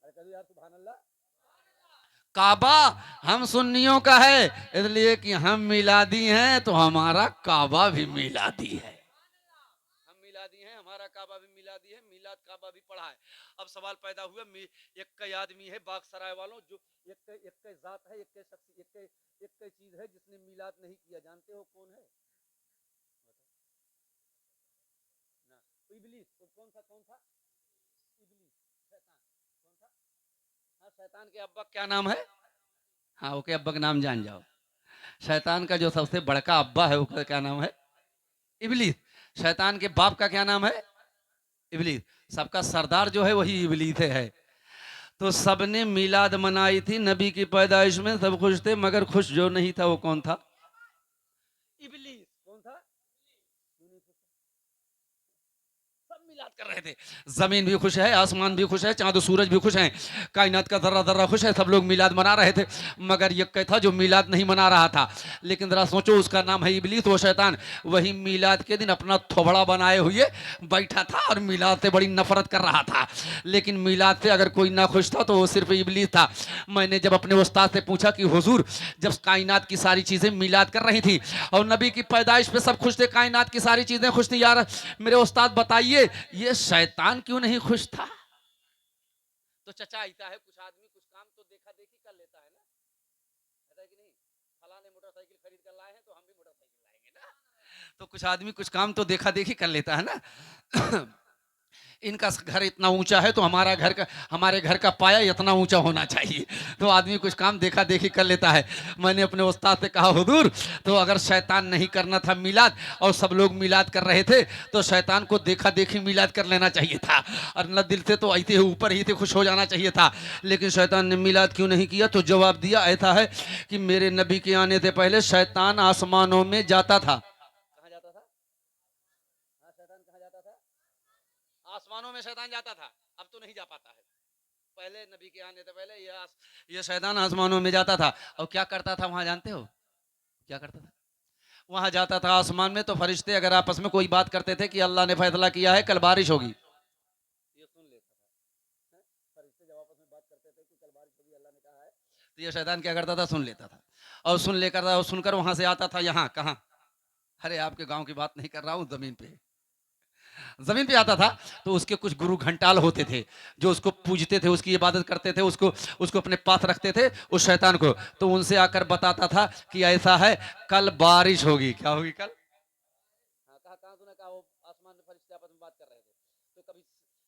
अरे कभी यार सुभान अल्लाह। काबा हम सुन्नियों का है, इसलिए कि हम मिलादी हैं तो हमारा काबा भी मिलादी है। हम मिलादी हैं, हमारा काबा भी मिलादी है, मिलाद काबा भी पढ़ा है। अब सवाल पैदा हुआ, एक कई आदमी है बाग सराय वालों जो एक जात है, एक चीज है जिसने मिलाद नहीं किया। जानते हो कौन है? ना, इबलीस। कौन था? इबलीस, शैतान। कौन था? हाँ, शैतान के अब्बा क्या नाम है? हाँ, ओके, अब्बा का नाम जान जाओ। शैतान का जो सबसे बड़का अब्बा है उसका क्या नाम है? इबलीस। शैतान के बाप का क्या नाम है? इबलीस। सबका सरदार जो है वही इबलीस है। तो सबने मिलाद मनाई थी नबी की पैदाइश में, सब खुश थे, मगर खुश जो नहीं था वो कौन था? इबलीस। कौन था? सब मिलाद कर रहे थे। जमीन भी खुश है, आसमान भी खुश है, चांद सूरज भी खुश है, कायनात का जर्रा जर्रा खुश है, सब लोग मिलाद मना रहे थे। मगर ये था जो मिलाद नहीं मना रहा था। लेकिन जरा सोचो, उसका नाम है इबलीस, वो शैतान। वही मिलाद के दिन अपना थोबड़ा बनाए हुए बैठा था और मिलाद से बड़ी नफरत कर रहा था। लेकिन मिलाद से अगर कोई ना खुश था तो वो सिर्फ इबलीस था। मैंने जब अपने उस्ताद से पूछा कि हुजूर, जब कायनात की सारी चीजें मिलाद कर रही थी और नबी की पैदाइश पे सब खुश थे, कायनात की सारी चीजें खुश थी, यार मेरे उस्ताद बताइए ये शैतान क्यों नहीं खुश था? तो चचा ऐसा है, कुछ आदमी कुछ काम तो देखा देखी कर लेता है ना, है कि नहीं? फलाने मोटरसाइकिल खरीद कर लाए हैं तो हम भी मोटरसाइकिल लाएंगे ना। तो कुछ आदमी कुछ काम तो देखा देखी कर लेता है ना। इनका घर इतना ऊंचा है तो हमारे घर का पाया इतना ऊंचा होना चाहिए। तो आदमी कुछ काम देखा देखी कर लेता है। मैंने अपने उस्ताद से कहा, हुजूर, तो अगर शैतान नहीं करना था मिलाद और सब लोग मिलाद कर रहे थे तो शैतान को देखा देखी मिलाद कर लेना चाहिए था और न दिल से तो ऐसे ऊपर ही से खुश हो जाना चाहिए था। लेकिन शैतान ने मिलाद क्यों नहीं किया? तो जवाब दिया, ऐसा है कि मेरे नबी के आने से पहले शैतान आसमानों में जाता था। कहाँ जाता था? हाँ, शैतान कहाँ जाता था? आसमानों में शैतान जाता था। अब तो नहीं जा पाता है। पहले नबी के आने से पहले ये शैतान आसमानों में जाता था। और क्या करता था वहां, जानते हो क्या करता था? वहां जाता था आसमान में तो फरिश्ते अगर आपस में कोई बात करते थे कि अल्लाह ने फैसला किया है कल बारिश होगी, ये सुन लेता था। फरिश्ते जब आपस में बात करते थे कि कल बारिश होगी, अल्लाह ने कहा है, तो ये शैतान क्या करता था? सुन लेता था। और सुनकर वहां से आता था यहाँ, कहाँ? अरे आपके गांव की बात नहीं कर रहा हूँ, जमीन पे आता था। तो उसके कुछ गुरु घंटाल होते थे जो उसको पूजते थे, उसकी इबादत करते थे, उसको अपने पास रखते थे, उस शैतान को। तो उनसे आकर बताता था कि ऐसा है, कल बारिश होगी। क्या होगी कल? कहाँ सुना? कहा वो आसमान में फरिश्ते आपस में बात कर रहे थे, तो कभी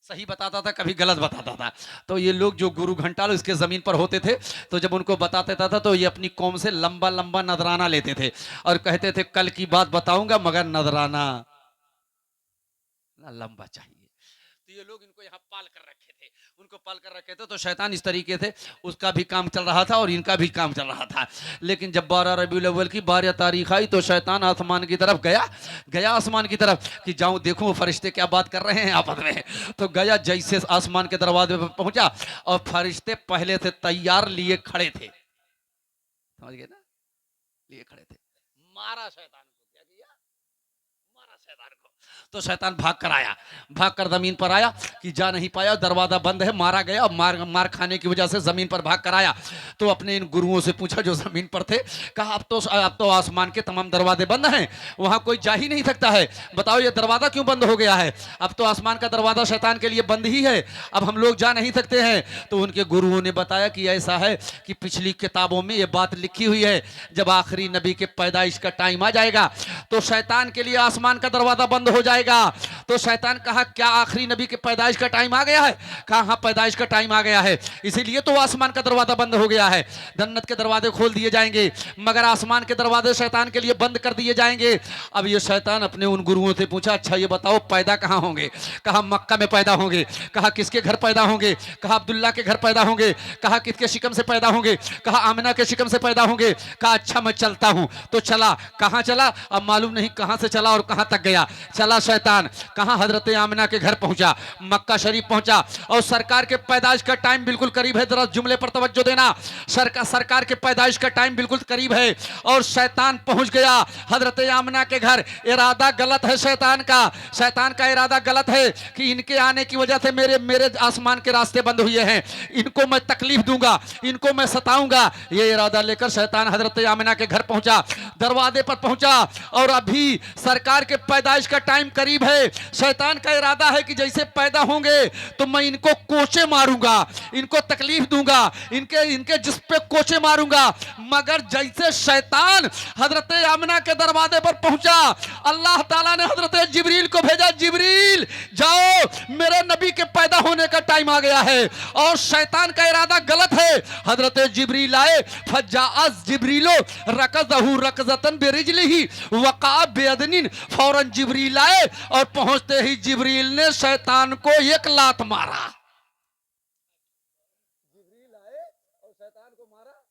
सही बताता था, कभी गलत बताता था। तो ये लोग जो गुरु घंटाल इसके जमीन पर होते थे, तो जब उनको बताते था तो ये अपनी कौम से लंबा लंबा नजराना लेते थे और कहते थे कल की बात बताऊंगा मगर नजराना लंबा चाहिए। तो ये लोग इनको यहाँ पाल कर रखे थे। तो शैतान इस तरीके से उसका भी काम चल रहा था और इनका भी काम चल रहा था। लेकिन जब 12 रबीउल अव्वल की 12 तारीख आई तो शैतान आसमान की तरफ गया आसमान की तरफ कि जाऊं देखूं वो फरिश्ते क्या बात कर रहे हैं आपस में। तो गया, जैसे आसमान के दरवाजे पर पहुंचा और फरिश्ते पहले से तैयार लिए खड़े थे, समझ गए ना? लिए खड़े थे। मारा शैतान को। क्या किया? मारा शैतान को। तो शैतान भाग कर आया, भाग कर जमीन पर आया कि जा नहीं पाया, दरवाजा बंद है, मारा गया। मार खाने की वजह से जमीन पर भाग कर आया तो अपने इन गुरुओं से पूछा जो जमीन पर थे, कहा अब तो आसमान के तमाम दरवाजे बंद हैं, वहां कोई जा ही नहीं सकता है, बताओ ये दरवाजा क्यों बंद हो गया है? अब तो आसमान का दरवाजा शैतान के लिए बंद ही है, अब हम लोग जा नहीं सकते हैं। तो उनके गुरुओं ने बताया कि ऐसा है कि पिछली किताबों में ये बात लिखी हुई है, जब आखिरी नबी के पैदाइश का टाइम आ जाएगा तो शैतान के लिए आसमान का दरवाजा बंद हो जाएगा। तो शैतान कहा क्या आखिरी नबी के पैदाइश का टाइम आ गया है? कहा हाँ पैदाइश का टाइम आ गया है, इसीलिए तो आसमान का दरवाजा बंद हो गया है। जन्नत के दरवाजे खोल दिए जाएंगे मगर आसमान के दरवाजे शैतान के लिए बंद कर दिए जाएंगे। अब ये शैतान अपने उन गुरुओं से पूछा अच्छा ये बताओ पैदा कहां होंगे? कहा मक्का में पैदा होंगे। कहा किसके घर पैदा होंगे? कहा अब्दुल्ला के घर पैदा होंगे। कहा किसके शिकम से पैदा होंगे? कहा आमिना के शिकम से पैदा होंगे। कहा अच्छा मैं चलता हूं। तो चला, कहां चला अब मालूम नहीं, कहां से चला और कहां तक गया। चला शैतान, कहां हजरत आमिना के घर पहुंचा, मक्का शरीफ पहुंचा और सरकार के पैदाइश का टाइम बिल्कुल करीब है। जरा जुमले पर तवज्जो देना, सरकार के पैदाइश का टाइम बिल्कुल करीब है और शैतान पहुंच गया हजरत आमिना के घर। इरादा गलत है शैतान का इरादा गलत है कि इनके आने की वजह से मेरे आसमान के रास्ते बंद हुए हैं, इनको मैं तकलीफ दूंगा, इनको मैं सताऊंगा। ये इरादा लेकर शैतान हजरत आमिना के घर पहुंचा, दरवाजे पर पहुंचा और अभी सरकार के पैदाइश का टाइम करीब है। शैतान का इरादा है कि जैसे पैदा होंगे तो मैं इनको कोचे मारूंगा, इनको तकलीफ दूंगा, इनके जिस पे कोचे मारूंगा। मगर जैसे शैतान हजरत आमिना के दरवाजे पर पहुंचा, अल्लाह ताला ने हजरत जिब्रील को भेजा, जिब्रील जाओ मेरे नबी के पैदा होने का टाइम आ गया है। और शैतान का इरादा गलत है। हजरत जिब्रील आए, फजाअज जिब्रीलो रकज़हु रकज़तन बिरिजलिही वक़ा बिअदनिन, फौरन जिब्रील आए और पहुंचते ही जिब्रील ने शैतान को एक लात मारा। जिब्रील आए और शैतान को मारा।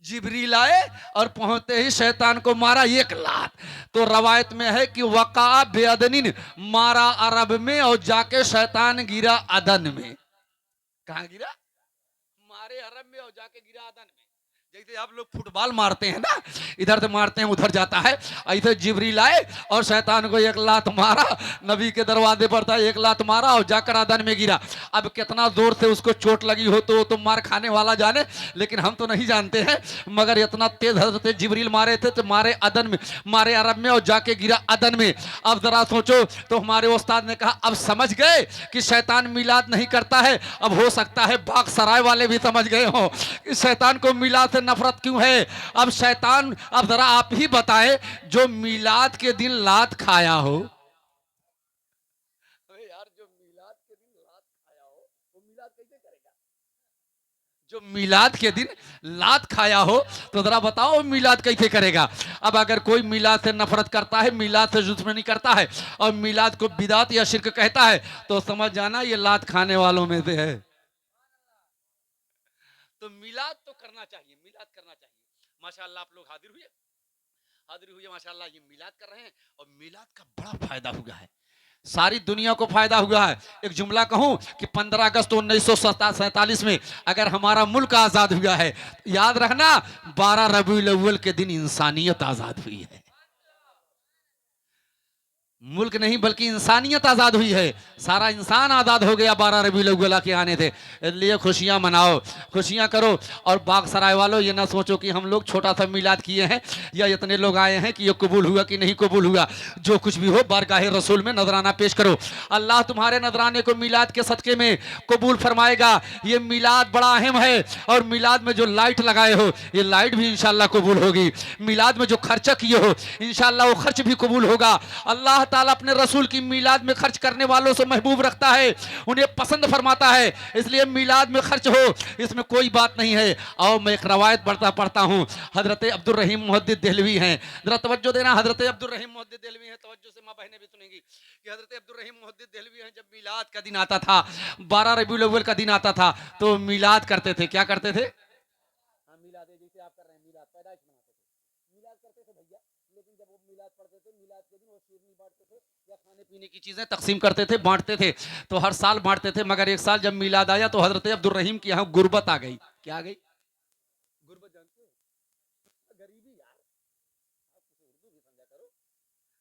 जिब्रील आए और पहुंचते ही शैतान को मारा एक लात। तो रवायत में है कि वक़ा बेअदनिन, मारा अरब में और जाके शैतान गिरा अदन में। कहां गिरा? मारे अरब में और जाके गिरा अदन में। जैसे आप लोग फुटबॉल मारते हैं ना, इधर से मारते हैं उधर जाता है, ऐसे जिब्रील आए और शैतान को एक लात मारा। नबी के दरवाजे पर था, एक लात मारा और जाकर अदन में गिरा। अब कितना जोर से उसको चोट लगी हो तो मार खाने वाला जाने, लेकिन हम तो नहीं जानते हैं। मगर इतना तेज हजरत जिब्रील मारे थे तो मारे अदन में, मारे अरब में और जाके गिरा अदन में। अब जरा सोचो, तो हमारे उस्ताद ने कहा अब समझ गए कि शैतान मिलाद नहीं करता है। अब हो सकता है बाग सराय वाले भी समझ गए हो कि शैतान को मिलाद से नफरत क्यों है। अब शैतान, अब जरा आप ही बताएं, जो मिलाद के दिन लात खाया हो, यार जो मिलाद के दिन लात खाया हो वो मिलाद कैसे करेगा? जो मिलाद के दिन लात खाया हो तो जरा बताओ मिलाद कैसे करेगा? अब अगर कोई मिलाद से नफरत करता है, मिलाद से दुश्मनी करता है और मिलाद को बिदात या शिर्क कहता है तो समझ जाना ये लात खाने वालों में से है। तो मिलाद तो करना चाहिए, मिलाद करना चाहिए। माशाअल्लाह आप लोग हाजिर हुए माशाअल्लाह, ये मिलाद कर रहे हैं और मिलाद का बड़ा फायदा हुआ है, सारी दुनिया को फायदा हुआ है। एक जुमला कहूं कि 15 अगस्त 1947 में अगर हमारा मुल्क आजाद हुआ है, याद रखना 12 रबीउल अव्वल के दिन इंसानियत आजाद हुई है। मुल्क नहीं बल्कि इंसानियत आजाद हुई है, सारा इंसान आजाद हो गया 12 रबीउल अव्वल के आने थे। इसलिए खुशियां मनाओ, खुशियां करो। और बाग सराय वालों ये ना सोचो कि हम लोग छोटा सा मिलाद किए हैं या इतने लोग आए हैं कि ये कबूल हुआ कि नहीं कबूल हुआ। जो कुछ भी हो बारगाह रसूल में नजराना पेश करो, अल्लाह तुम्हारे नजराने को मिलाद के सदके में कबूल फरमाएगा। ये मिलाद बड़ा अहम है और मिलाद में जो लाइट लगाए हो ये लाइट भी इंशाल्लाह कबूल होगी। मिलाद में जो खर्चा किए हो इंशाल्लाह वो खर्च भी कबूल होगा। अल्लाह ताला अपने रसूल की मिलाद में खर्च करने वालों से महबूब रखता है, उन्हें पसंद फरमाता है, इसलिए मिलाद में खर्च हो, इसमें कोई बात नहीं है। और मैं एक रवायत पढ़ता हूँ, हजरत अब्दुल रहीम मुहद्दिद देहलवी हैं, जरा तवज्जो देना। हजरत अब्दुल रहीम मुहद्दिद देहलवी हैं, तवज्जो से माँ बहनें भी सुनेंगी कि हजरत अब्दुल रहीम मुहद्दिद देहलवी हैं, जब मिलाद का दिन आता था, 12 रबीउल अव्वल का दिन आता था तो मिलाद करते थे। क्या करते थे? मिलाद जैसे आप कर रहे हैं, मिलाद पैदाइश मनाते थे, मिलाद करते थे भैया। लेकिन जब वो मिलाद पढ़ते थे, मिलाद के दिन वो शेरनी बांटते थे या खाने पीने की चीजें तकसीम करते थे, बांटते थे। तो हर साल बांटते थे, मगर एक साल जब मिलाद आया तो हजरत अब्दुल रहीम के यहाँ गुर्बत आ गई। क्या आ गई? गुर्बत जानते हो? गरीबी यार, आप उसे उर्दू भी समझा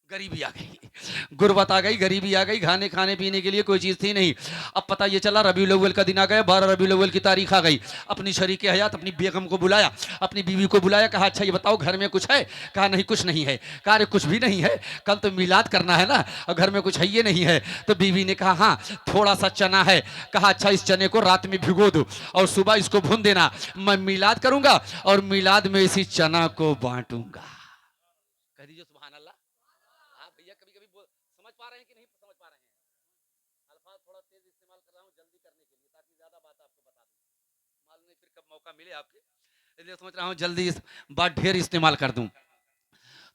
गरीबी आ गई, गुर्बत आ गई, गरीबी आ गई, खाने खाने पीने के लिए कोई चीज़ थी नहीं। अब पता ये चला रबीउल अव्वल का दिन आ गया, 12 रबीउल अव्वल की तारीख आ गई। अपनी शरीक हयात अपनी बेगम को बुलाया, अपनी बीवी को बुलाया, कहा अच्छा ये बताओ घर में कुछ है? कहा नहीं कुछ नहीं है। कहा अरे कुछ भी नहीं है, कल तो मिलाद करना है ना, और घर में कुछ है ये नहीं है। तो बीवी ने कहा हाँ थोड़ा सा चना है। कहा अच्छा इस चने को रात में भिगो दो और सुबह इसको भून देना, मैं मिलाद करूंगा और मिलाद में इसी चना को बांटूंगा। कह दीजिए सुभान अल्लाह। हाँ भैया कभी कभी समझ पा रहे हैं कि नहीं समझ पा रहे हैं? अल्फाज थोड़ा तेज इस्तेमाल कर रहा हूँ जल्दी करने के लिए, ताकि ज्यादा बात आपको बता दूं, मालूम नहीं फिर कब मौका मिले आपके, इसलिए समझ रहा हूँ जल्दी बात ढेर इस्तेमाल कर दूं।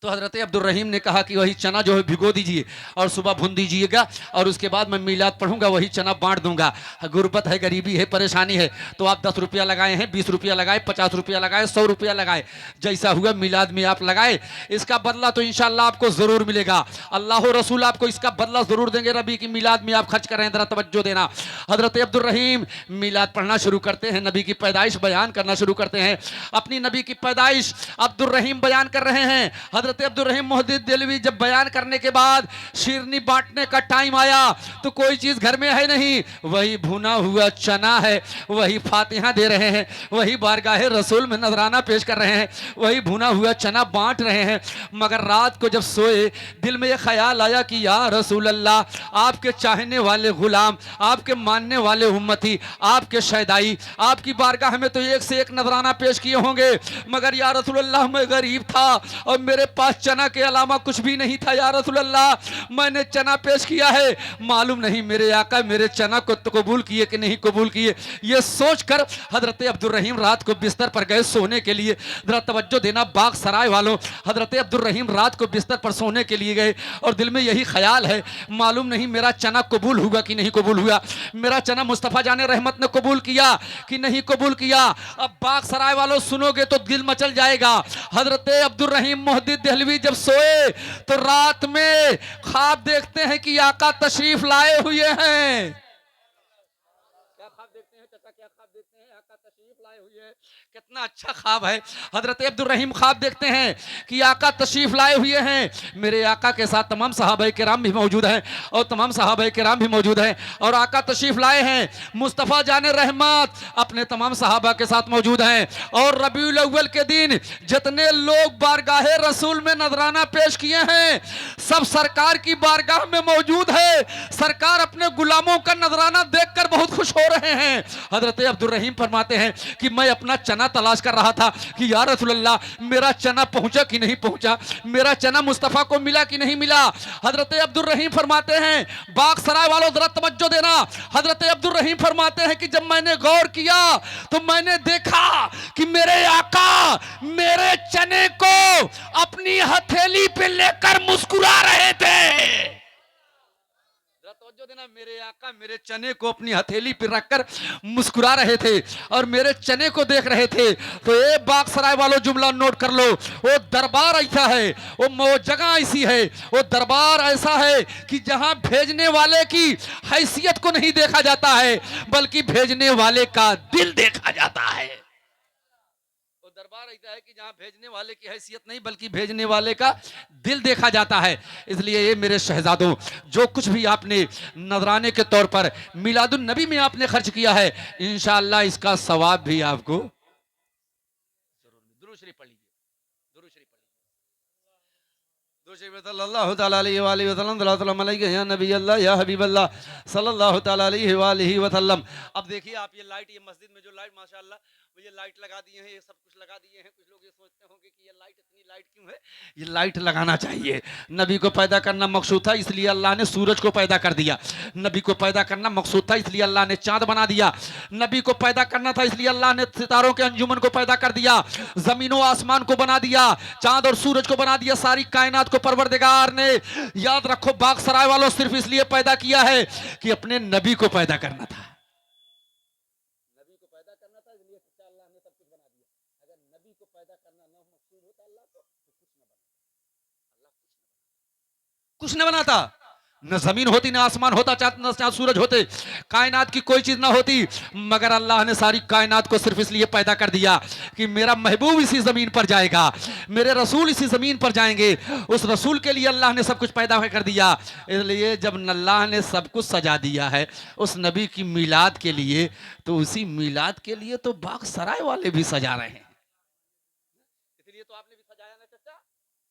तो हजरत अब्दुल रहीम ने कहा कि वही चना जो है भिगो दीजिए और सुबह भून दीजिएगा, और उसके बाद मैं मिलाद पढ़ूंगा, वही चना बांट दूंगा। गुर्बत है, गरीबी है, परेशानी है, तो आप 10 रुपया लगाए हैं, 20 रुपया लगाए, 50 रुपया लगाए, 100 रुपया लगाए, जैसा हुआ मिलाद में आप लगाए, इसका बदला तो इंशाल्लाह आपको जरूर मिलेगा। अल्लाह रसूल आपको इसका बदला जरूर देंगे। रबी की मिलाद में आप खर्च कर रहे हैं, जरा तवज्जो देना। हजरत अब्दुल रहीम मिलाद पढ़ना शुरू करते हैं, नबी की पैदाइश बयान करना शुरू करते हैं। अपनी नबी की पैदाइश अब्दुल रहीम बयान कर रहे हैं। हजरत अब्दुल रहीम मोहद्दिस देलवी जब बयान करने के बाद शिरनी बांटने का टाइम आया तो कोई चीज घर में है नहीं, वही भुना हुआ चना है, वही फातिहा दे रहे हैं, वही बारगाहे रसूल में नजराना पेश कर रहे हैं, वही भुना हुआ चना बांट रहे हैं। मगर रात को जब सोए दिल में यह ख्याल आया कि या रसूल अल्लाह, आपके चाहने वाले गुलाम, आपके मानने वाले उम्मती, आपके शैदाई आपकी बारगाह में तो एक से एक नजराना पेश किए होंगे, मगर या रसूल अल्लाह मैं गरीब था और मेरे पास चना के अलावा कुछ भी नहीं था। या रसूल अल्लाह मैंने चना पेश किया है, मालूम नहीं मेरे आका मेरे चना को तो कबूल किए कि नहीं कबूल किए। ये सोचकर हजरत अब्दुल रहीम रात को बिस्तर पर गए सोने के लिए। जरा तवज्जो देना बाग सराय वालों, हजरत अब्दुल रहीम रात को बिस्तर पर सोने के लिए गए और दिल में यही ख्याल है, मालूम नहीं मेरा चना कबूल हुआ कि नहीं कबूल हुआ, मेरा चना मुस्तफ़ा जाने रहमत ने कबूल किया कि नहीं कबूल किया। अब बाग सराय वालों सुनोगे तो दिल मचल जाएगा। हजरत अब्दुल रहीम मोहद्दिस देहलवी जब सोए तो रात में ख्वाब देखते हैं कि आका तशरीफ लाए हुए हैं। क्या ख्वाब देखते हैं चाचा, क्या ख्वाब देखते हैं? आका तशरीफ लाए हुए हैं। कितना अच्छा ख्वाब है। हजरत अब्दुल रहीम ख्वाब देखते हैं कि आका तशरीफ लाए हुए हैं, मेरे आका के साथ तमाम सहाबाए किराम भी मौजूद हैं और तमाम सहाबाए किराम भी मौजूद हैं, और आका तशरीफ लाए हैं, मुस्तफ़ा जाने रहमत अपने तमाम सहाबा के साथ मौजूद हैं। और रबीउल अव्वल के दिन जितने लोग बारगाहे रसूल में नजराना पेश किए हैं सब सरकार की बारगाह में मौजूद है। सरकार अपने गुलामों का नजराना देखकर बहुत खुश हो रहे हैं। हजरत अब्दुल रहीम फरमाते हैं कि मैं अपना चना तलाश कर रहा था कि या रसूल अल्लाह मेरा चना पहुंचा कि नहीं पहुंचा, मेरा चना मुस्तफा को मिला कि नहीं मिला। हजरत अब्दुल रहीम फरमाते हैं, बाग सराय वालों जरा तवज्जो देना, हजरत अब्दुल रहीम फरमाते हैं कि जब मैंने गौर किया तो मैंने देखा कि मेरे आका मेरे चने को अपनी हथेली पे लेकर मुस्कुरा रहे थे। तवज्जो देना, मेरे आका मेरे चने को अपनी हथेली पर रखकर मुस्कुरा रहे थे और मेरे चने को देख रहे थे। तो ये बाग सराय वालों जुमला नोट कर लो, वो दरबार ऐसा है, वो जगह ऐसी है, वो दरबार ऐसा है कि जहां भेजने वाले की हैसियत को नहीं देखा जाता है बल्कि भेजने वाले का दिल देखा जाता है। दरबार ऐसा है कि जहां भेजने वाले की हैसियत नहीं बल्कि भेजने वाले का दिल देखा जाता है। इसलिए ये मेरे शहजादों, जो कुछ भी आपने नजराने के तौर पर मिलादुन नबी में आपने खर्च किया है, इंशाअल्लाह इसका सवाब भी आपको जरूर। दुरूद शरीफ पढ़ लीजिए, दुरूद शरीफ पढ़ लीजिए। दुरूद शरीफ सल्लल्लाहु तआला अलैहि वसल्लम, सल्लल्लाहु अलैहि या नबी अल्लाह या हबीब अल्लाह सल्लल्लाहु तआला अलैहि वसल्लम। अब देखिए आप ये लाइट, ये मस्जिद में जो लाइट माशाअल्लाह ये लाइट लगा दिए हैं, ये सब कुछ लगा दिए हैं। कुछ लोग ये सोचते होंगे कि ये लाइट, इतनी लाइट क्यों है? ये लाइट लगाना चाहिए। नबी को पैदा करना मकसूद था इसलिए अल्लाह ने सूरज को पैदा कर दिया। नबी को पैदा करना मकसूद था इसलिए अल्लाह ने चांद बना दिया। नबी को पैदा करना था इसलिए अल्लाह ने सितारों के अंजुमन को पैदा कर दिया, जमीनों आसमान को बना दिया, चांद और सूरज को बना दिया। सारी कायनात को परवरदिगार ने, याद रखो बाग सराय वालों, सिर्फ इसलिए पैदा किया है कि अपने नबी को पैदा करना था। कुछ न बनाता। न जमीन होती, न आसमान होता, न सूरज होते, कायनात की कोई चीज ना होती, मगर अल्लाह ने सारी कायनात को सिर्फ इसलिए पैदा कर दिया कि मेरा महबूब इसी जमीन पर जाएगा, मेरे रसूल इसी जमीन पर जाएंगे। उस रसूल के लिए अल्लाह ने सब कुछ पैदा कर दिया। इसलिए जब अल्लाह ने सब कुछ सजा दिया है उस नबी की मीलाद के लिए, तो उसी मीलाद के लिए तो बाग सराय वाले भी सजा रहे हैं। इसलिए तो आपने भी सजाया ना चाचा,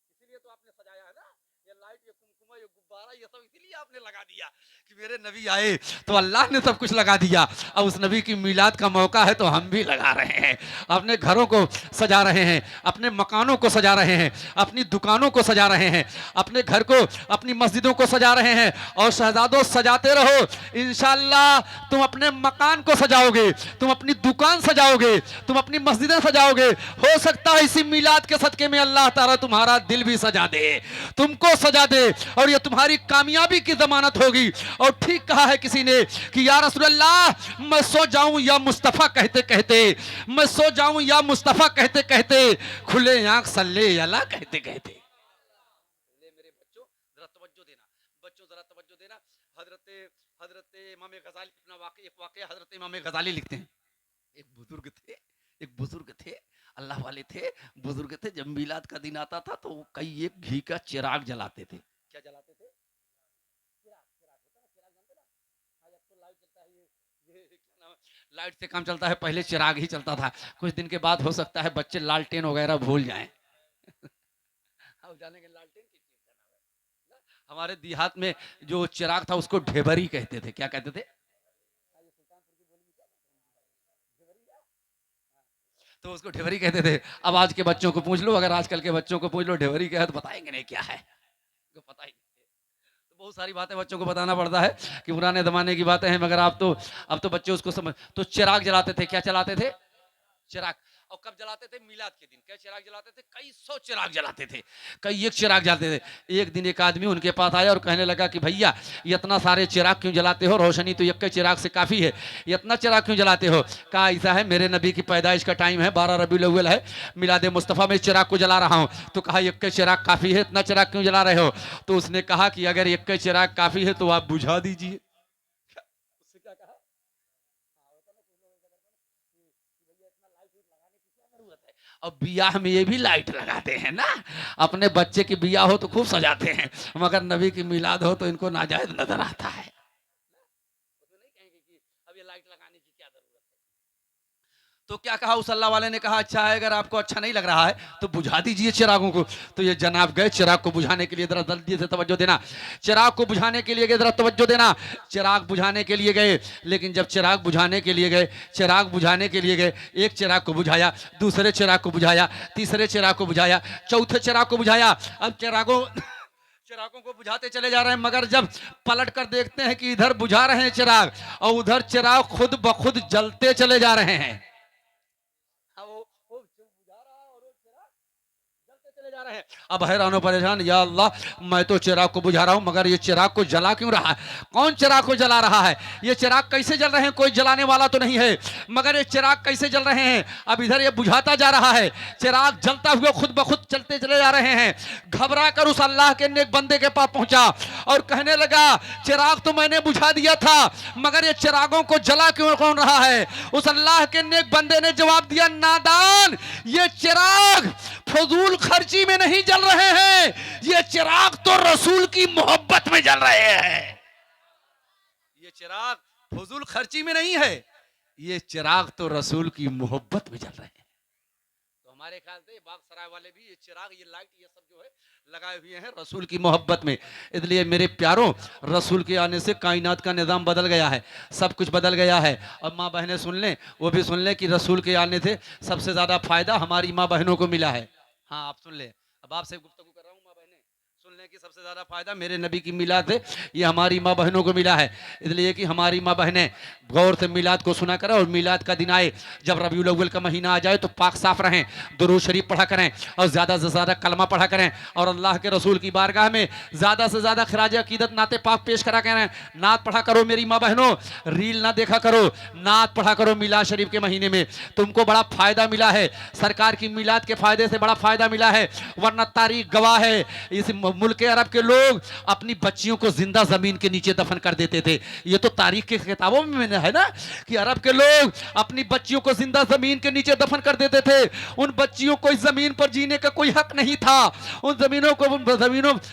इसीलिए तो आपने सजाया है ना, ये लाइट, ये कुमकुमा, ये गुब्बारा, ये सब इसीलिए आपने लगा दिया कि मेरे नबी आए, तो अल्लाह ने सब कुछ लगा दिया। अब उस नबी की मीलाद का मौका है तो हम भी लगा रहे हैं, अपने घरों को सजा रहे हैं, अपने मकानों को सजा रहे हैं, अपनी दुकानों को सजा रहे हैं, अपने घर को, अपनी मस्जिदों को सजा रहे हैं। और शहजादों सजाते रहो, इंशाअल्लाह तुम अपने मकान को सजाओगे, तुम अपनी दुकान सजाओगे, तुम अपनी मस्जिदें सजाओगे। हो सकता है इसी मीलाद के सदके में अल्लाह ताला तुम्हारा दिल भी सजा दे, तुमको सजा दे, और ये तुम्हारी कामयाबी की जमानत होगी। और ठीक कहा है किसी ने कि या रसूल अल्लाह, मैं सो जाऊं या मुस्तफा कहते कहते, मैं सो जाऊं या मुस्तफा कहते कहते, खुले आंख सल्ले अला कहते कहते। मेरे बच्चों जरा तवज्जो देना, बच्चों जरा तवज्जो देना। हजरत हजरत इमाम गजाली अपना एक वाकया हजरत इमाम गजाली लिखते हैं। एक बुजुर्ग थे, अल्लाह वाले थे, बुजुर्ग थे। जब मिलाद का दिन आता था तो कई एक घी का चिराग जलाते थे। क्या जलाते थे? लाइट से काम चलता है, पहले चिराग ही चलता था। कुछ दिन के बाद हो सकता है बच्चे लालटेन वगैरह भूल जाएं। जाने के लालटेन की चीज करना है। हमारे देहात में जो चिराग था उसको ढेबरी कहते थे। क्या कहते थे? तो उसको ढेबरी कहते थे। अब आज के बच्चों को पूछ लो, अगर आजकल के बच्चों को पूछ लो ढेबरी क्या है तो बताएंगे नहीं क्या है, तो पता ही नहीं। तो बहुत सारी बातें बच्चों को बताना पड़ता है कि पुराने जमाने की बातें हैं, मगर अब तो बच्चे उसको समझ। तो चिराग जलाते थे। क्या जलाते थे? चिराग। और कब जलाते थे? मिलाद के दिन। क्या चिराग जलाते थे? कई सौ चिराग जलाते थे, कई एक चिराग जलाते थे। एक दिन एक आदमी उनके पास आया और कहने लगा कि भैया ये इतना सारे चिराग क्यों जलाते हो, रोशनी तो एक चिराग से काफी है, ये इतना चिराग क्यों जलाते हो? कहा ऐसा है, मेरे नबी की पैदाइश का टाइम है, 12 रबीउल अव्वल है, मिलाद मुस्तफ़ा में चिराग को जला रहा हूँ। तो कहा एक चिराग काफी है, इतना चिराग क्यों जला रहे हो? तो उसने कहा कि अगर एक चिराग काफी है तो आप बुझा दीजिए। और बियाह में ये भी लाइट लगाते हैं ना, अपने बच्चे की बियाह हो तो खूब सजाते हैं, मगर नबी की मिलाद हो तो इनको नाजायज नजर आता है। तो नहीं कहेंगे कि अब ये लाइट लगाने की क्या जरूरत है। तो क्या कहा उस अल्लाह वाले ने? कहा अच्छा है, अगर आपको अच्छा नहीं लग रहा है तो बुझा दीजिए चिरागों को। तो ये जनाब गए चिराग को बुझाने के लिए, जरा जल्दी से तवज्जो देना, चिराग को बुझाने के लिए गए, जरा तवज्जो देना। चिराग बुझाने के लिए गए, लेकिन जब चिराग बुझाने के लिए गए, चिराग बुझाने के लिए गए, एक चिराग को बुझाया, दूसरे चिराग को बुझाया, तीसरे चिराग को बुझाया, चौथे चिराग को बुझाया। अब चिरागों को बुझाते चले जा रहे हैं, मगर जब पलट कर देखते हैं कि इधर बुझा रहे हैं चिराग और उधर चिराग खुद ब खुद जलते चले जा रहे हैं। अब हैरान परेशान, या अल्लाह मैं तो चिराग को बुझा रहा हूं, मगर ये चिराग को जला क्यों रहा है? कौन चिराग को जला रहा है? ये चिराग कैसे जल रहे हैं? कोई जलाने वाला तो नहीं है, मगर ये चिराग कैसे जल रहे हैं? अब इधर ये बुझाता जा रहा है, चिराग जलता हुआ खुद ब खुद चलते चले जा रहे हैं। घबरा कर उस अल्लाह के नेक बंदे के पास पहुंचा और कहने लगा चिराग तो मैंने बुझा दिया था, मगर ये चिरागों को जला क्यों कौन रहा है? उस अल्लाह के नेक बंदे ने जवाब दिया, नादान, ये चिराग फजूल खर्ची में नहीं जल रहे हैं, ये चिराग तो रसूल की मोहब्बत में जल रहे हैं। ये चिराग फजूल खर्ची में नहीं है, ये चिराग तो रसूल की मोहब्बत में जल रहे हैं। तो हमारे ख्याल से बाग सराय वाले भी ये चिराग, ये लाइट, ये सब जो है लगाए हुए हैं रसूल की मोहब्बत में। इसलिए मेरे प्यारों, रसूल के आने से कायनात का निज़ाम बदल गया है, सब कुछ बदल गया है। अब माँ बहनें सुन लें, वो भी सुन लें कि रसूल के आने से सबसे ज़्यादा फायदा हमारी माँ बहनों को मिला है। हाँ आप सुन लें, अब आपसे गुफ्तगू कर रहा हूँ, माँ बहनें सुन लें कि सबसे ज़्यादा फायदा मेरे नबी की मिलाद से ये हमारी माँ बहनों को मिला है। इसलिए कि हमारी माँ बहनें गौर से मिलाद को सुना करें, और मिलाद का दिन आए, जब रबीउल अव्वल का महीना आ जाए तो पाक साफ रहें, दुरूद शरीफ पढ़ा करें और ज़्यादा से ज़्यादा कलमा पढ़ा करें, और अल्लाह के रसूल की बारगाह में ज़्यादा से ज़्यादा खराज अकीदत नाते पाक पेश करा करें। नात पढ़ा करो मेरी माँ बहनों, रील ना देखा करो, नात पढ़ा करो मिलाद शरीफ के महीने में, तुमको बड़ा फ़ायदा मिला है। सरकार की मिलाद के फ़ायदे से बड़ा फ़ायदा मिला है, वरना तारीख गवाह है इस मुल्क अरब के लोग अपनी बच्चियों को जिंदा जमीन के नीचे दफन कर देते थे। ये तो तारीख की किताबों में है ना कि अरब के लोग अपनी बच्चियों को जिंदा जमीन के नीचे दफन कर देते थे। उन बच्चियों को इस जमीन पर जीने का कोई हक नहीं था। उन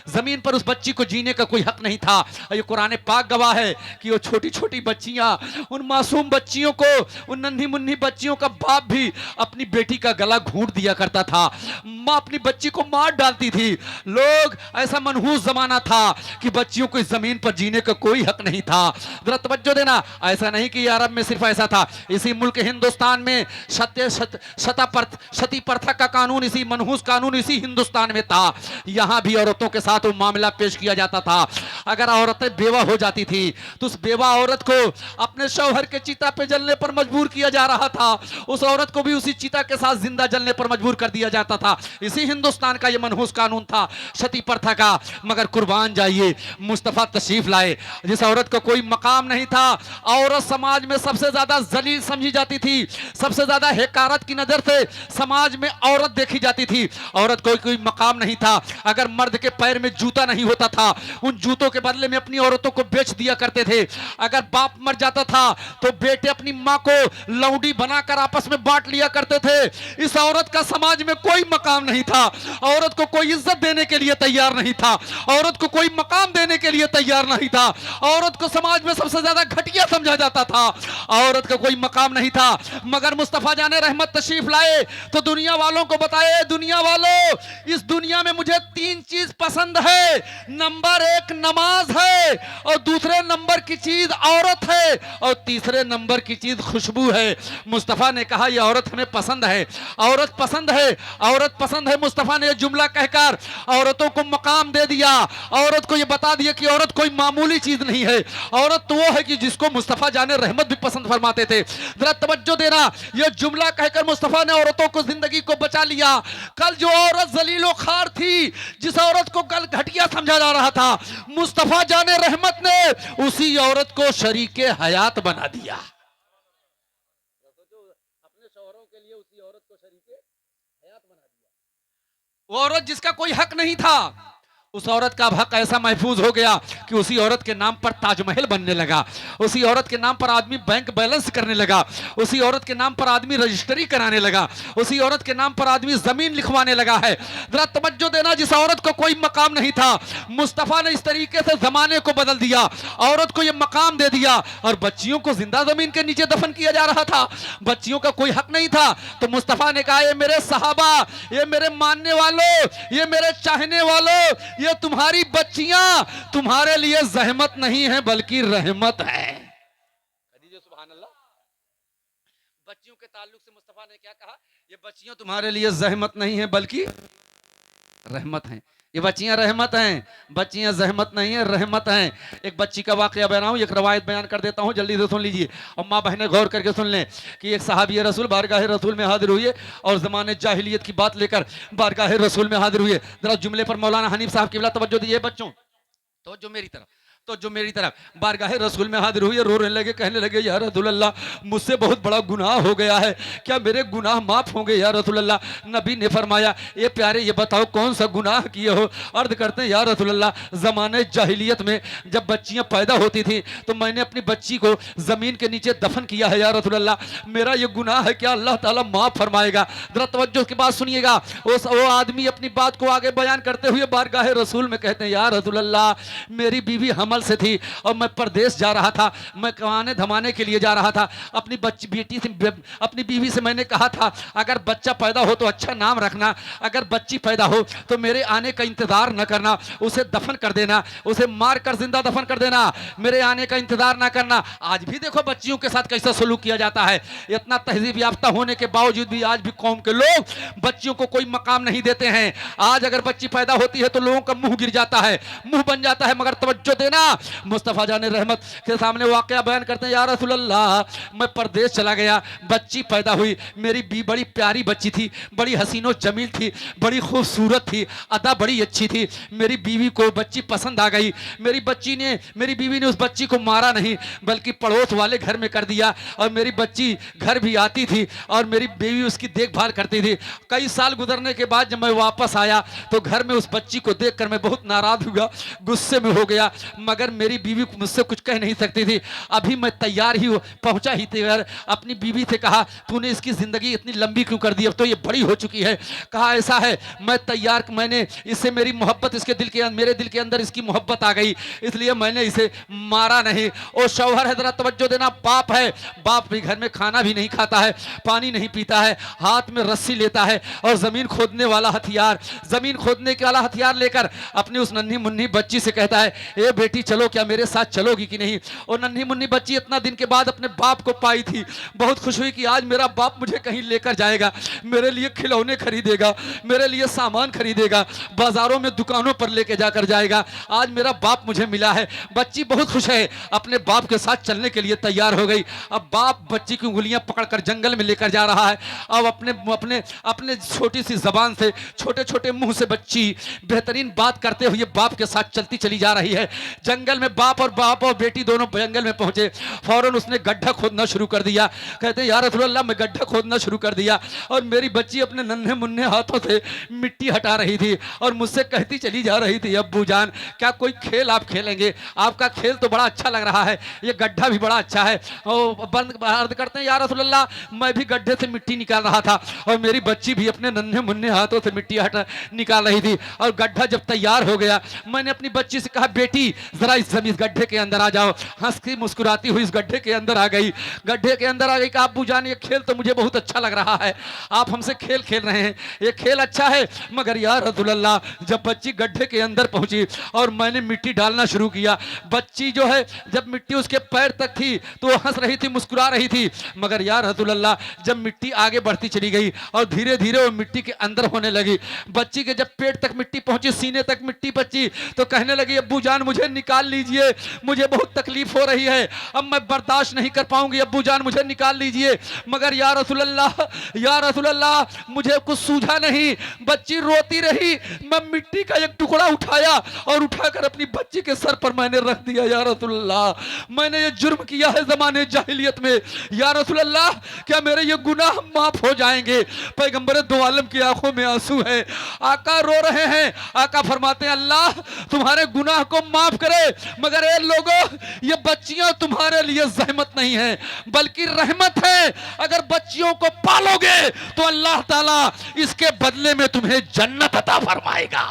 जमीन पर उस बच्ची को जीने का कोई हक नहीं था। ये कुरान पाक गवाह है कि वो छोटी छोटी बच्चियां, उन मासूम बच्चियों को, उन नन्ही मुन्नी बच्चियों का बाप भी अपनी बेटी का गला घूंट दिया करता था। मां अपनी बच्ची को मार डालती थी। लोग, ऐसा मनहूस जमाना था कि बच्चियों को इस जमीन पर जीने का कोई हक नहीं था। जरा तवज्जो देना, ऐसा नहीं कि अरब में सिर्फ ऐसा था। इसी मुल्क हिंदुस्तान में सती प्रथा का कानून, इसी मनहूस कानून इसी हिंदुस्तान में था। यहां भी औरतों के साथ वो मामला पेश किया जाता था। अगर औरतें बेवा हो जाती थी तो उस बेवा औरत को अपने शौहर के चिता पे जलने पर मजबूर किया जा रहा था। उस औरत को भी उसी चिता के साथ जिंदा जलने पर मजबूर कर दिया जाता था। इसी हिंदुस्तान का यह मनहूस कानून था सती प्रथा का। मगर कुर्बान जाइए, मुस्तफा तशरीफ लाए। जिस औरत को कोई मकाम नहीं था, औरत समाज में सबसे ज्यादा जलील समझी जाती थी, सबसे ज्यादा हकारत की नजर से समाज में औरत देखी जाती थी। औरत को कोई मकाम नहीं था। अगर मर्द के पैर में जूता नहीं होता था, उन जूतों के बदले में अपनी औरतों को बेच दिया करते थे। अगर बाप मर जाता था तो बेटे अपनी मां को लौंडी बनाकर आपस में बांट लिया करते थे। इस औरत का समाज में कोई मकाम नहीं था। औरत को कोई इज्जत देने के लिए तैयार नहीं था। औरत को कोई मकाम देने के लिए तैयार नहीं था। औरत को समाज में सबसे ज्यादा घटिया समझा जाता था। औरत का कोई मकाम नहीं था। मगर मुस्तफा जाने रहमत तशरीफ लाए तो दुनिया वालों को बताए, दुनिया वालों, इस दुनिया में मुझे 3 चीज पसंद है। नंबर 1 नमाज है, और दूसरे नंबर की चीज औरत है, और तीसरे नंबर की चीज खुशबू है। मुस्तफा ने कहा यह औरत हमें पसंद है, औरत पसंद है, औरत पसंद है। मुस्तफा ने यह जुमला कहकर औरतों को मकाम दे दिया। औरत को यह बता दिया कि औरत कोई मामूली चीज नहीं है। औरत तो वो है कि जिसको मुस्तफा जाने रहमत भी पसंद फरमाते थे। जरा तवज्जो देना, यह जुमला कहकर मुस्तफा ने औरतों को जिंदगी को बचा लिया। कल जो औरत जलीलो खार थी, जिस औरत को कल घटिया समझा जा रहा था, मुस्तफा जाने रहमत ने उसी औरत को शरीके हयात बना दिया। अपने शौहरों के लिए उसी औरत को शरीके हयात बना दिया। वो औरत जिसका कोई हक नहीं था, उस औरत का हक ऐसा महफूज हो गया कि उसी औरत के नाम पर ताजमहल बनने लगा। उसी औरत के नाम पर आदमी बैंक बैलेंस करने लगा। उसी औरत के नाम पर आदमी रजिस्ट्री कराने लगा। उसी औरत के नाम पर आदमी जमीन लिखवाने लगा है। जरा तवज्जो देना, जिस औरत को कोई मकाम नहीं था, मुस्तफा ने इस तरीके से जमाने को बदल दिया, औरत को यह मकाम दे दिया। और बच्चियों को जिंदा जमीन के नीचे दफन किया जा रहा था। बच्चियों का कोई हक नहीं था। तो मुस्तफा ने कहा, ये मेरे सहाबा, ये मेरे मानने वालों, ये मेरे चाहने वालों, ये तुम्हारी बच्चियां तुम्हारे लिए जहमत नहीं है बल्कि रहमत है। सुभान अल्लाह। बच्चियों के ताल्लुक से मुस्तफा ने क्या कहा? ये बच्चियां तुम्हारे लिए जहमत नहीं है बल्कि रहमत हैं। ये बच्चियां रहमत हैं, बच्चियां जहमत नहीं है, रहमत हैं। एक बच्ची का वाकया बयान हूं, एक रवायत बयान कर देता हूं, जल्दी से सुन लीजिए और माँ बहनें गौर करके सुन लें कि एक सहाबी रसूल बारगाह रसूल में हाजिर हुए और ज़माने जाहिलियत की बात लेकर बारगाह रसूल में हाजिर हुए। जरा जुमले पर मौलाना हनीफ साहब की तवज्जो दीजिए बच्चों, तो जो मेरी तरफ बारगाह रसूल में हाजिर हुए, रोने लगे, कहने लगे, या रसूल अल्लाह, मुझसे बहुत बड़ा गुनाह हो गया है, क्या मेरे गुनाह माफ होंगे या रसूल अल्लाह? नबी ने फरमाया, ये प्यारे, ये बताओ कौन सा गुनाह किए हो? अर्ज करते हैं, या रसूल अल्लाह, ज़माने जाहिलियत में जब बच्चियां पैदा होती थी तो मैंने अपनी बच्ची को ज़मीन के नीचे दफन किया है, या रसूल अल्लाह, मेरा ये गुनाह है, क्या अल्लाह ताला माफ फरमाएगा? जरा तवज्जो की बात सुनिएगा। वो आदमी अपनी बात को आगे बयान करते हुए बारगाह रसूल में कहते हैं, या रसूल अल्लाह, मेरी बीवी हमल से थी और मैं परदेश जा रहा था, मैं कमाने धमाने के लिए जा रहा था। अपनी बेटी से, अपनी बीवी से मैंने कहा था, अगर बच्चा पैदा हो तो अच्छा नाम रखना, अगर बच्ची पैदा हो तो मेरे आने का इंतजार न करना, उसे दफन कर देना, उसे मार कर जिंदा दफन कर देना, मेरे आने का इंतजार ना करना। आज भी देखो बच्चियों के साथ कैसा सलूक किया जाता है। इतना तहजीब याफ्ता होने के बावजूद भी आज भी कौम के लोग बच्चियों को कोई मकाम नहीं देते हैं। आज अगर बच्ची पैदा होती है तो लोगों का मुंह गिर जाता है, मुंह बन जाता है। मगर तवज्जो देना, मुस्तफ़ा जान रहमत के सामने वाक़या बयान करते हैं, या रसूल अल्लाह मैं परदेश चला गया, बच्ची पैदा हुई, मेरी बड़ी प्यारी बच्ची थी, बड़ी हसीनो जमील थी, बड़ी खूबसूरत थी, अदा बड़ी अच्छी थी। मेरी बीवी को बच्ची पसंद आ गई। मेरी बीवी ने उस बच्ची को मारा नहीं बल्कि पड़ोस वाले घर में कर दिया, और मेरी बच्ची घर भी आती थी और मेरी बीवी उसकी देखभाल करती थी। कई साल गुजरने के बाद जब मैं वापस आया तो घर में उस बच्ची को देखकर मैं बहुत नाराज हुआ, गुस्से में हो गया, मगर मेरी बीवी मुझसे कुछ कह नहीं सकती थी। अभी मैं तैयार ही पहुंचा ही तैयार अपनी बीवी से कहा, तूने इसकी जिंदगी इतनी लंबी क्यों कर दी, अब तो ये बड़ी हो चुकी है। कहा ऐसा है, मैंने इससे मेरी मोहब्बत, इसके मेरे दिल के अंदर इसकी मोहब्बत आ गई, इसलिए मैंने इसे मारा नहीं। ओ शौहर है, जरा तवज्जो देना, बाप है, बाप भी घर में खाना भी नहीं खाता है, पानी नहीं पीता है, हाथ में रस्सी लेता है और जमीन खोदने वाला हथियार लेकर अपनी उस नन्ही मुन्नी बच्ची से कहता है, ए बेटी चलो, क्या मेरे साथ चलोगी कि नहीं। और नन्ही मुन्नी बच्ची इतना दिन के बाद अपने बाप को पाई थी, बहुत खुश हुई कि आज मेरा बाप मुझे कहीं लेकर जाएगा, मेरे लिए खिलौने खरीदेगा, मेरे लिए सामान खरीदेगा, बाजारों में दुकानों पर लेके जाकर जाएगा, आज मेरा बाप मुझे मिला है। बच्ची बहुत खुश है, अपने बाप के साथ चलने के लिए तैयार हो गई। अब बाप बच्ची की उंगलियां पकड़कर जंगल में लेकर जा रहा है। अब अपने छोटी सी जबान से, छोटे छोटे मुंह से बच्ची बेहतरीन बात करते हुए बाप के साथ चलती चली जा रही है। जंगल में बाप और बेटी दोनों जंगल में पहुंचे, फौरन उसने गड्ढा खोदना शुरू कर दिया। कहते हैं, या रसूल अल्लाह मैं गड्ढा खोदना शुरू कर दिया और मेरी बच्ची अपने नन्हे मुन्ने हाथों से मिट्टी हटा रही थी और मुझसे कहती चली जा रही थी, अब्बू जान क्या कोई खेल आप खेलेंगे, आपका खेल तो बड़ा अच्छा लग रहा है, ये गड्ढा भी बड़ा अच्छा है। अर्ज करते हैं, या रसूल अल्लाह मैं भी गड्ढे से मिट्टी निकाल रहा था और मेरी बच्ची भी अपने नन्हे मुन्ने हाथों से मिट्टी निकाल रही थी। और गड्ढा जब तैयार हो गया, मैंने अपनी बच्ची से कहा, बेटी जरा इस गड्ढे के अंदर आ जाओ। हंसती मुस्कुराती हुई इस गड्ढे के अंदर आ गई। कहा, अब्बू जान ये खेल तो मुझे बहुत अच्छा लग रहा है, आप हमसे खेल खेल रहे हैं, ये खेल अच्छा है, मगर या रसूल अल्लाह जब बच्ची गड्ढे के अंदर पहुंची और मैंने मिट्टी डालना शुरू किया, बच्ची जो है जब मिट्टी उसके पैर तक थी तो वो हंस रही थी, मुस्कुरा रही थी, मगर या रसूल अल्लाह जब मिट्टी आगे बढ़ती चली गई और धीरे धीरे वो मिट्टी के अंदर होने लगी, बच्ची के जब पेट तक मिट्टी पहुंची, सीने तक मिट्टी पहुंची, तो कहने लगी, अब्बू जान मुझे निकाल लीजिए, मुझे बहुत तकलीफ हो रही है, अब मैं बर्दाश्त नहीं कर पाऊंगी, अब्बू जान मुझे निकाल लीजिए। मगर या रसूल अल्लाह मुझे कुछ सूझा नहीं, बच्ची रोती रही। मैं मिट्टी का एक टुकड़ा उठाया और उठाकर अपनी बच्ची के सर पर मैंने रख दिया। या रसूल अल्लाह मैंने ये जुर्म किया है जमाने जाहिलियत में, या रसूल अल्लाह क्या मेरे ये गुनाह माफ हो जाएंगे। पैगंबर दो आलम की आंखों में आंसू है, आका रो रहे हैं। आका फरमाते हैं, अल्लाह तुम्हारे गुनाह को माफ करे, मगर ए लोगों ये बच्चियां तुम्हारे लिए जहमत नहीं है बल्कि रहमत है। अगर बच्चियों को पालोगे तो अल्लाह ताला इसके बदले में तुम्हें जन्नत अता फरमाएगा।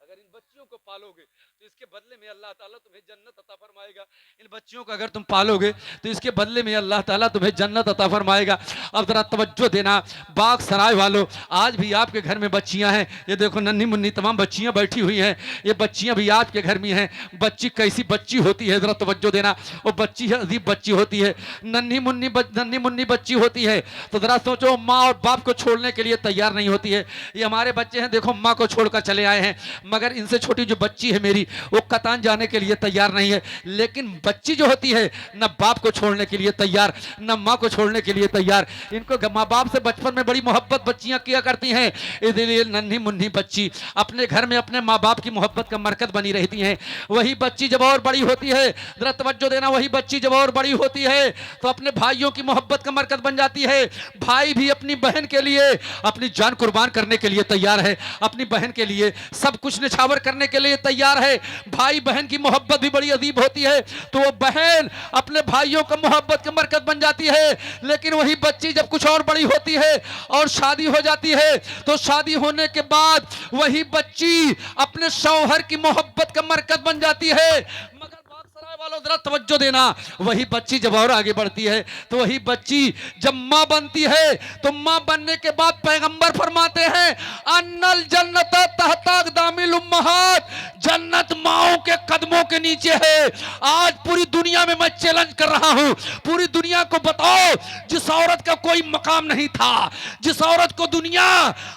अगर इन बच्चियों को पालोगे तो इसके बदले में अल्लाह ताला तुम्हें जन्नत अता फरमाएगा। इन बच्चियों को अगर तुम पालोगे तो इसके बदले में अल्लाह ताला तुम्हें जन्नत अता फरमाएगा। अब जरा तवज्जो देना, बाग सराय वालों, आज भी आपके घर में बच्चियां हैं, ये देखो नन्ही मुन्नी तमाम बच्चियां बैठी हुई हैं, ये बच्चियां भी आपके घर में हैं। बच्ची कैसी बच्ची होती है, जरा तवज्जो देना, वो बच्ची है अजीब बच्ची होती है, नन्ही मुन्नी बच्ची होती है। तो जरा सोचो, माँ और बाप को छोड़ने के लिए तैयार नहीं होती है। ये हमारे बच्चे हैं, देखो माँ को छोड़कर चले आए हैं, मगर इनसे छोटी जो बच्ची है मेरी, वो कतान जाने के लिए तैयार नहीं है। लेकिन बच्ची जो होती है न बाप को छोड़ने के लिए तैयार, न माँ को छोड़ने के लिए तैयार। इनको माँ बाप से बचपन में बड़ी मोहब्बत बच्चियां किया करती हैं, इसलिए नन्ही मुन्नी बच्ची अपने घर में अपने माँ बाप की मोहब्बत का मरकज बनी रहती हैं। वही बच्ची जब और बड़ी होती है, जरा तवज्जो देना, वही बच्ची जब और बड़ी होती है तो अपने भाइयों की मोहब्बत का मरकज बन जाती है। भाई भी अपनी बहन के लिए अपनी जान कुर्बान करने के लिए तैयार है, अपनी बहन के लिए सब कुछ निछावर करने के लिए तैयार है। भाई बहन की मोहब्बत भी बड़ी अजीब होती है, तो वो बहन अपने भाइयों का मोहब्बत का मरकज बन जाती है। लेकिन वही बच्ची जब कुछ और बड़ी होती है और शादी हो जाती है, तो शादी होने के बाद वही बच्ची अपने शौहर की मोहब्बत का मरकज बन जाती है। मगर बागसराय वालों और जरा तवज्जो देना, वही बच्ची जब और आगे बढ़ती है तो वही बच्ची जब माँ बनती है तो माँ बनने के बाद पैगंबर फरमाते हैं अन्नल जन्नत तहता अक़दामिल उम्महात, जन्नत माओं के कदमों के नीचे है। आज पूरी दुनिया में मैं चैलेंज कर रहा हूं, पूरी दुनिया को बताओ जिस औरत का कोई मकाम नहीं था, जिस औरत को दुनिया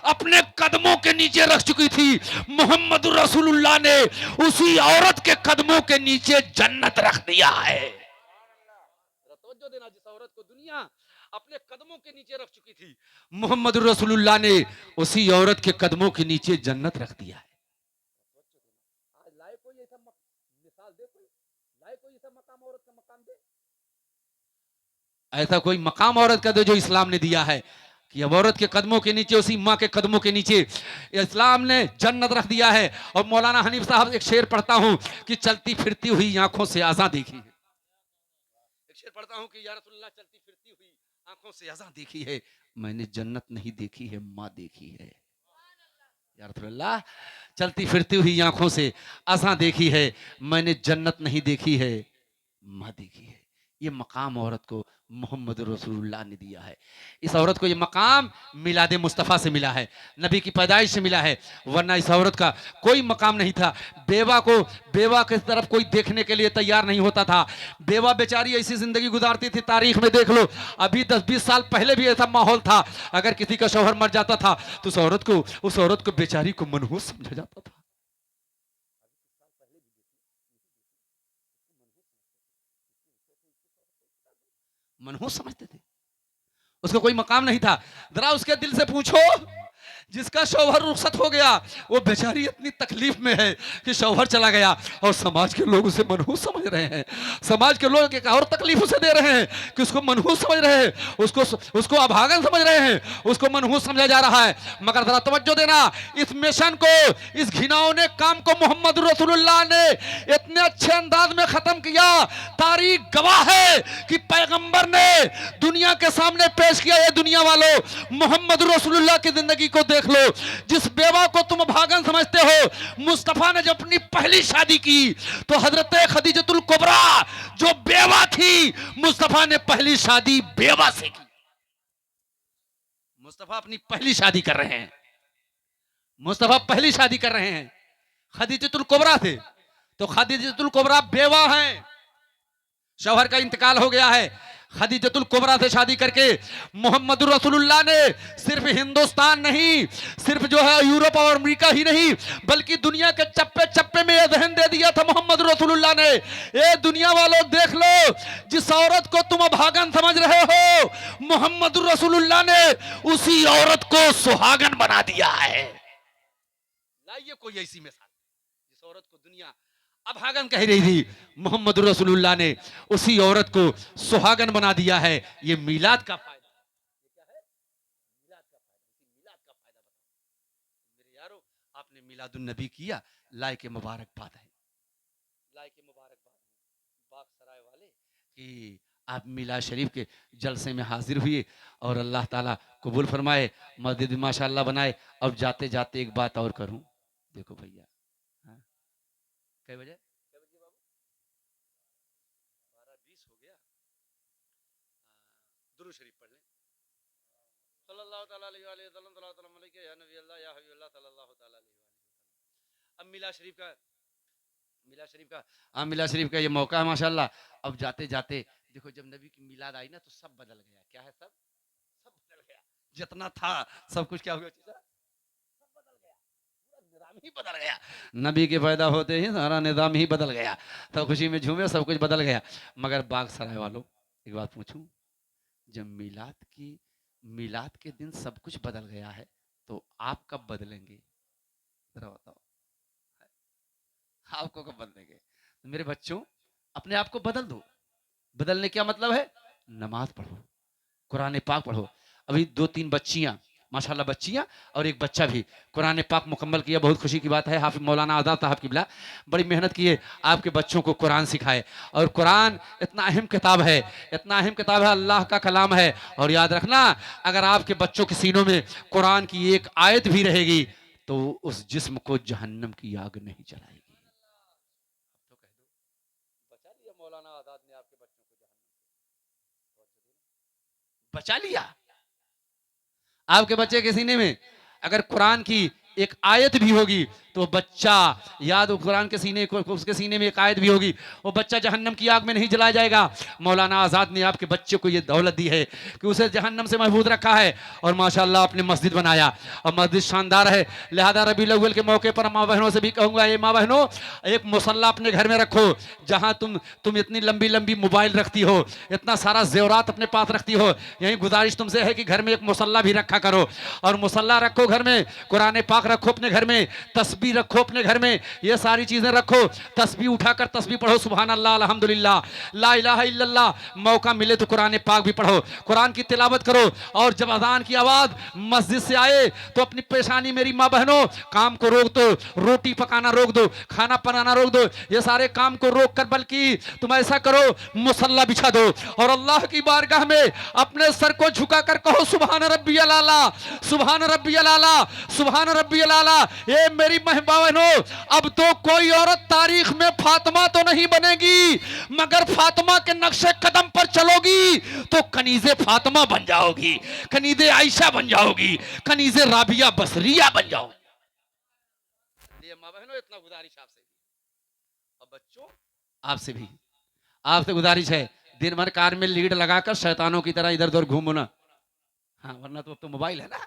अपने कदमों के नीचे रख चुकी थी, मोहम्मद रसूलुल्लाह ने उसी औरत के कदमों के नीचे जन्नत रख दिया है। तवज्जो देना, जिस औरत को दुनिया अपने कदमों के नीचे रख चुकी थी, मोहम्मद रसूलुल्लाह ने उसी औरत के कदमों के नीचे जन्नत रख दिया है। आज लाए कोई ऐसा मिसाल दे, कोई लाए कोई ऐसा मकाम औरत का मकाम दे, ऐसा कोई मकाम औरत का दे जो इस्लाम ने दिया है कि अब औरत के कदमों के नीचे, उसी माँ के कदमों के नीचे इस्लाम ने जन्नत रख दिया है। और मौलाना हनीफ साहब एक शेर पढ़ता हूं कि चलती फिरती हुई आंखों से आज़ां देखी है। एक शेर पढ़ता हूं कि या रसूलल्लाह चलती फिरती हुई आंखों से आज़ां देखी है, मैंने जन्नत नहीं देखी है, माँ देखी है। या रसूलल्लाह चलती फिरती हुई आंखों से आज़ां देखी है, मैंने जन्नत नहीं देखी है, माँ देखी है। ये मकाम औरत को मोहम्मद रसूलुल्लाह ने दिया है। इस औरत को ये मकाम मिलाद मुस्तफ़ा से मिला है, नबी की पैदाइश से मिला है, वरना इस औरत का कोई मकाम नहीं था। बेवा की तरफ कोई देखने के लिए तैयार नहीं होता था। बेवा बेचारी ऐसी जिंदगी गुजारती थी, तारीख में देख लो, अभी 10-20 साल पहले भी ऐसा माहौल था, अगर किसी का शौहर मर जाता था तो उस औरत को बेचारी को मनहूस समझा जाता था। मनहूस समझते थे, उसका कोई मकाम नहीं था। जरा उसके दिल से पूछो, जिसका शौहर रुखसत हो गया वो बेचारी इतनी तकलीफ में है कि शौहर चला गया और समाज के लोग उसे मनहूस समझ रहे हैं, समाज के लोग एक और तकलीफ उसे दे रहे हैं कि उसको मनहूस समझ रहे हैं, उसको अभागन समझ रहे हैं, उसको मनहूस समझा जा रहा है। मगर जरा तवज्जो देना, इस मिशन को, इस घिनौने काम को मोहम्मद रसूलुल्लाह ने इतने अच्छे अंदाज में खत्म किया, तारीख गवाह है कि पैगंबर ने दुनिया के सामने पेश किया। ये दुनिया वालों, मोहम्मद रसूलुल्लाह की जिंदगी को देख लो। जिस बेवा को तुम भागन समझते हो, मुस्तफा ने जब अपनी पहली शादी की तो हजरत खदीजतुल कुबरा जो बेवा थी, मुस्तफा ने पहली शादी बेवा से की। मुस्तफा अपनी पहली शादी कर रहे हैं, मुस्तफा पहली शादी कर रहे हैं खदीजतुल कुबरा से। तो खदीजतुल कुबरा बेवा हैं, शौहर का इंतकाल हो गया है। खदीजतुल कुबरा से शादी करके मोहम्मद रसूलुल्लाह ने सिर्फ हिंदुस्तान नहीं, सिर्फ जो है यूरोप और अमेरिका ही नहीं, बल्कि दुनिया के चप्पे चप्पे में यह जहन दे दिया था मोहम्मद रसूलुल्लाह ने, ये दुनिया वालों देख लो, जिस औरत को तुम अभागन समझ रहे हो, मोहम्मद रसूलुल्लाह ने उसी औरत को सुहागन बना दिया है। लाइए कोई ऐसी मिसाल, जिस औरत को दुनिया अभागन कह रही थी, मोहम्मद रसूलुल्लाह ने उसी औरत को सुहागन बना दिया है। ये मिलाद का फायदा, ये क्या है? मिलाद का फायदा। मिलाद का फायदा बताओ मेरे यारो, आपने मिलादुन नबी किया, लायक मुबारकबाद है, लायक मुबारकबाद बाग सराय वाले कि आप मिलाद शरीफ के जलसे में हाजिर हुए और अल्लाह ताला कबूल फरमाए, मस्जिद माशाअल्लाह बनाए। अब जाते जाते एक बात और करूं, देखो भैया, कै बजे बाबू 12:20 हो गया। दुरूद शरीफ पढ़ लें, सल्लल्लाहु तआला अलैहि वसल्लम, सल्लल्लाहु तआला अलैहि या नबी अल्लाह या हबीब अल्लाह सल्लल्लाहु तआला अलैहि वसल्लम। अब मिलाद शरीफ का ये मौका है माशाअल्लाह। अब जाते जाते देखो, जब नबी की मिलाद आई ना तो सब बदल गया। क्या है? सब बदल गया। जितना था सब कुछ क्या हुआ, ही बदल गया। नबी के पैदा होते ही सारा निजाम ही बदल गया। तो खुशी में झूमे, सब कुछ बदल गया। मगर बाग सराय वालों, एक बात पूछूं, जब मिलाद के दिन सब कुछ बदल गया है तो आप कब बदलेंगे? जरा बताओ, आपको कब बदलेंगे? तो मेरे बच्चों, अपने आप को बदल दो। बदलने क्या मतलब है? नमाज पढ़ो, कुरान पाक पढ़ो। अभी 2-3 बच्चियां, माशाल्लाह बच्चियां और एक बच्चा भी कुरान पाक मुकम्मल किया। बहुत खुशी की बात है। हाफिज मौलाना आज़ाद साहब किबला बड़ी मेहनत किए, आपके बच्चों को कुरान सिखाए। और कुरान इतना अहम किताब है, इतना अहम किताब है, अल्लाह का कलाम है। और याद रखना, अगर आपके बच्चों के सीनों में कुरान की एक आयत भी रहेगी तो उस जिस्म को जहन्नम की आग नहीं जलाएगी। तो कह दो, बचा लिया मौलाना बचा लिया। आपके बच्चे के सीने में अगर कुरान की एक आयत भी होगी तो बच्चा याद हो, कुरान के सीने को, उसके सीने में एक आयत भी होगी, वो बच्चा जहन्नम की आग में नहीं जलाया जाएगा। मौलाना आजाद ने आपके बच्चे को ये दौलत दी है कि उसे जहन्नम से महफूज रखा है, और माशाल्लाह आपने मस्जिद बनाया और मस्जिद शानदार है। लिहाजा रबीउल अव्वल के मौके पर माँ बहनों से भी कहूंगा, ये माँ बहनों एक मुसल्ला अपने घर में रखो, जहां तुम इतनी लंबी लंबी मोबाइल रखती हो, इतना सारा जेवरात अपने पास रखती हो, यही गुजारिश तुमसे है कि घर में एक मुसल्ला भी रखा करो, और मुसल्ला रखो घर में, कुरान पाक रखो अपने घर में, तस्बीह रखो अपने घर में, ये सारी चीजें रखो। तस्बीह उठाकर तस्बीह पढ़ो, सुभान अल्लाह, अल्हम्दुलिल्लाह, ला इलाहा इल्लल्लाह। मौका मिले तो कुरान पाक भी पढ़ो, कुरान की तिलावत करो, और जब अजान की आवाज मस्जिद से आए तो अपनी परेशानी, मेरी माँ बहनों, काम को रोक दो, रोटी पकाना रोक दो, खाना बनाना रोक दो, ये सारे काम को रोक कर बल्कि तुम ऐसा करो, मुसल्ला बिछा दो और अल्लाह की बारगाह में अपने सर को झुकाकर कहो, सुभान रब्बियल आला, सुभान रब्बियल आला, सुभान रब्बियल आला। ये मेरी बहनों, अब तो कोई औरत तारीख में फातिमा तो नहीं बनेगी, मगर फातिमा के नक्शे कदम पर चलोगी तो कनीजे फातिमा बन जाओगी, कनीजे आयशा बन जाओगी, कनीजे राबिया बसरिया बन जाओगी। ये माँ बहनों, इतना गुजारिश आपसे, और बच्चों आपसे भी, आपसे गुजारिश है, दिन भर कार में लीड लगाकर शैतानों की तरह इधर उधर घूमो ना। हाँ, वरना तो अब तो मोबाइल है ना,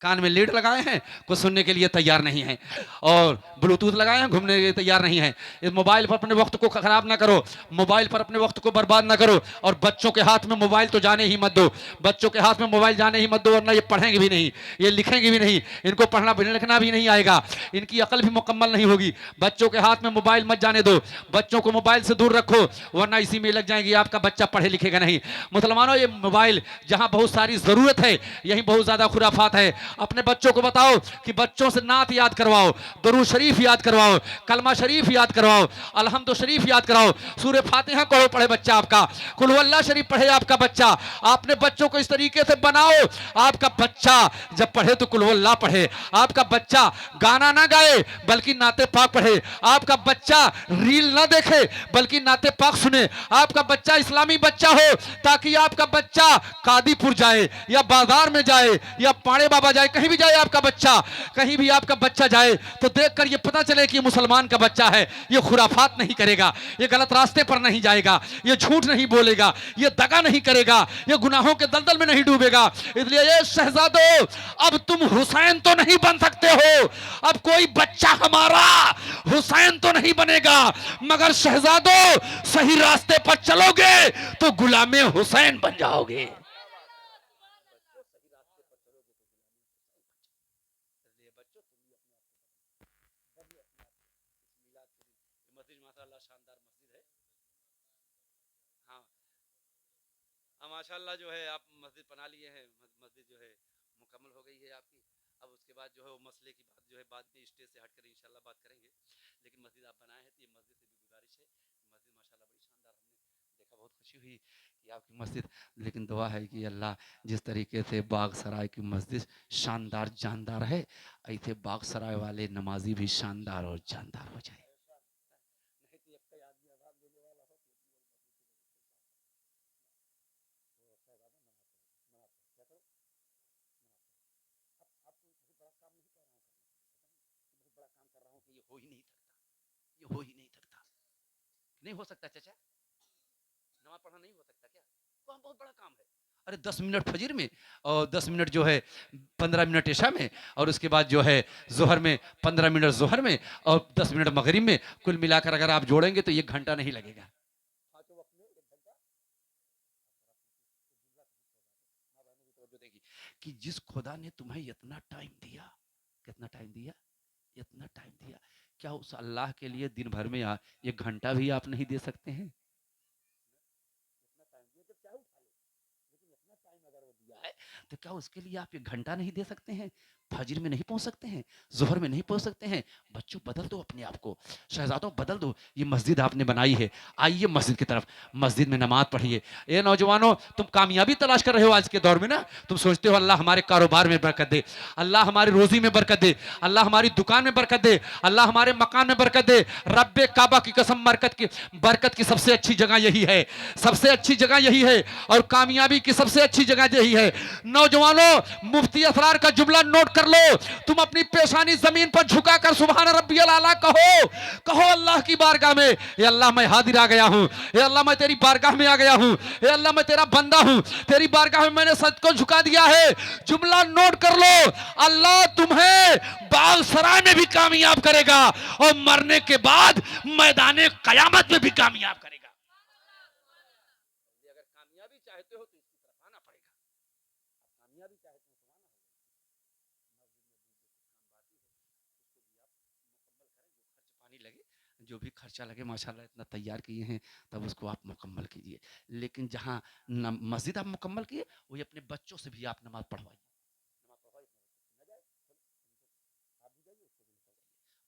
कान में लीड लगाए हैं, कुछ सुनने के लिए तैयार नहीं है, और ब्लूटूथ लगाए हैं, घूमने के लिए तैयार नहीं है। इस मोबाइल पर अपने वक्त को खराब ना करो, मोबाइल पर अपने वक्त को बर्बाद ना करो, और बच्चों के हाथ में मोबाइल तो जाने ही मत दो, बच्चों के हाथ में मोबाइल जाने ही मत दो, वरना ये पढ़ेंगे भी नहीं, ये लिखेंगे भी नहीं, इनको पढ़ना लिखना भी नहीं आएगा, इनकी अकल भी मुकम्मल नहीं होगी। बच्चों के हाथ में मोबाइल मत जाने दो, बच्चों को मोबाइल से दूर रखो, वरना इसी में लग जाएंगे, आपका बच्चा पढ़े लिखेगा नहीं। मुसलमानों, ये मोबाइल जहां बहुत सारी जरूरत है, यही बहुत ज्यादा खुराफात है। अपने बच्चों को बताओ कि बच्चों से नात याद करवाओ, दरूद शरीफ याद करवाओ, कलमा शरीफ याद करवाओ, अलहम्दु शरीफ याद कराओ, सूरह फातिहा कहो पढ़े बच्चा आपका, कुल हुवल्लाह शरीफ पढ़े आपका बच्चा। आपने बच्चों को इस तरीके से बनाओ, आपका बच्चा जब पढ़े तो कुल हुवल्लाह पढ़े, आपका बच्चा गाना ना गाए बल्कि नाते पाक पढ़े, आपका बच्चा रील ना देखे बल्कि नाते पाक सुने, आपका बच्चा इस्लामी बच्चा हो, ताकि आपका बच्चा कादीपुर जाए या बाजार में जाए या पाड़े बाबा जाए, कहीं भी जाए आपका बच्चा, कहीं भी आपका बच्चा जाए तो देखकर ये पता चले कि ये मुसलमान का बच्चा है, ये खुराफात नहीं करेगा, ये गलत रास्ते पर नहीं जाएगा, ये झूठ नहीं बोलेगा, ये दगा नहीं करेगा, ये गुनाहों के दलदल में नहीं डूबेगा। इसलिए ये शहजादों, अब तुम हुसैन तो नहीं बन सकते हो, अब कोई बच्चा हमारा हुसैन तो नहीं बनेगा, मगर शहजादों सही रास्ते पर चलोगे तो गुलामे हुसैन बन जाओगे। मस्जिद माशाल्लाह शानदार मस्जिद है। हाँ, माशाल्लाह जो है आप मस्जिद बना लिए हैं, मस्जिद जो है मुकम्मल हो गई है आपकी। अब उसके बाद जो है वो मसले की बात जो है बाद में स्टेज से हटकर इंशाल्लाह बात करेंगे, लेकिन मस्जिद आप बनाए हैं तो ये मस्जिद से भी गुजारिश है, मस्जिद माशाल्लाह बड़ी शानदार, हमने देखा, बहुत खुशी हुई कि आपकी मस्जिद, लेकिन दुआ है कि अल्लाह जिस तरीके से बाग सराय की मस्जिद शानदार जानदार है, ऐसे बाग सराय वाले नमाजी भी शानदार और जानदार हो जाए। ये हो ही नहीं सकता, ये हो ही नहीं सकता, नहीं हो सकता चाचा, नमाज पढ़ना नहीं हो सकता क्या? तो बहुत बड़ा काम है। अरे 10 मिनट फजर में, और 10 मिनट जो है 15 मिनट इशा में, और उसके बाद जो है जोहर में 15 मिनट जोहर में, और 10 मिनट मगरिब में, कुल मिलाकर अगर आप जोड़ेंगे तो 1 घंटा नहीं लगेगा। कि जिस खुदा ने तुम्हें इतना टाइम दिया, कितना टाइम दिया, इतना टाइम दिया, क्या उस अल्लाह के लिए दिन भर में 1 घंटा भी आप नहीं दे सकते हैं? तो क्या उसके लिए आप 1 घंटा नहीं दे सकते हैं? फजर में नहीं पहुंच सकते हैं, जोहर में नहीं पहुंच सकते हैं, बच्चों बदल दो अपने आप को, शहजादों बदल दो। ये मस्जिद आपने बनाई है, आइए मस्जिद की तरफ, मस्जिद में नमाज पढ़िए। ये नौजवानों, तुम कामयाबी तलाश कर रहे हो आज के दौर में ना, तुम सोचते हो अल्लाह हमारे कारोबार में बरकत दे, अल्लाह हमारी रोजी में बरकत दे, अल्लाह हमारी दुकान में बरकत दे, अल्लाह हमारे मकान में बरकत दे। रब्बे काबा की कसम, बरकत की सबसे अच्छी जगह यही है, सबसे अच्छी जगह यही है, और कामयाबी की सबसे अच्छी जगह यही है। नौजवानों, मुफ्ती असरार का जुमला नोट कर लो, तुम अपनी पेशानी जमीन पर झुकाकर सुभान रब्बियल आला कहो, कहो अल्लाह की बारगाह में, ये अल्लाह मैं हाजिर आ गया हूं, ये अल्लाह मैं तेरी बारगाह में आ गया हूं, ये अल्लाह मैं तेरा बंदा हूं, तेरी बारगाह में मैंने सच को झुका दिया है। जुमला नोट कर लो, अल्लाह तुम्हें बाग सराय में भी कामयाब करेगा और मरने के बाद मैदान कयामत में भी कामयाब करेगा। अगर कामयाबी चाहते हो तो इसकी तरफ आना पड़ेगा, कामयाबी चाहते हो तो आना पानी लगे, जो भी खर्चा लगे माशाल्लाह इतना तैयार किए हैं, तब उसको आप मुकम्मल कीजिए। लेकिन जहाँ मस्जिद आप मुकम्मल किए, वही अपने बच्चों से भी आप नमाज पढ़वाइए, नमाज पढ़वाइए, न जाए आप भी जाइए, उसको भी लेकर जाइए।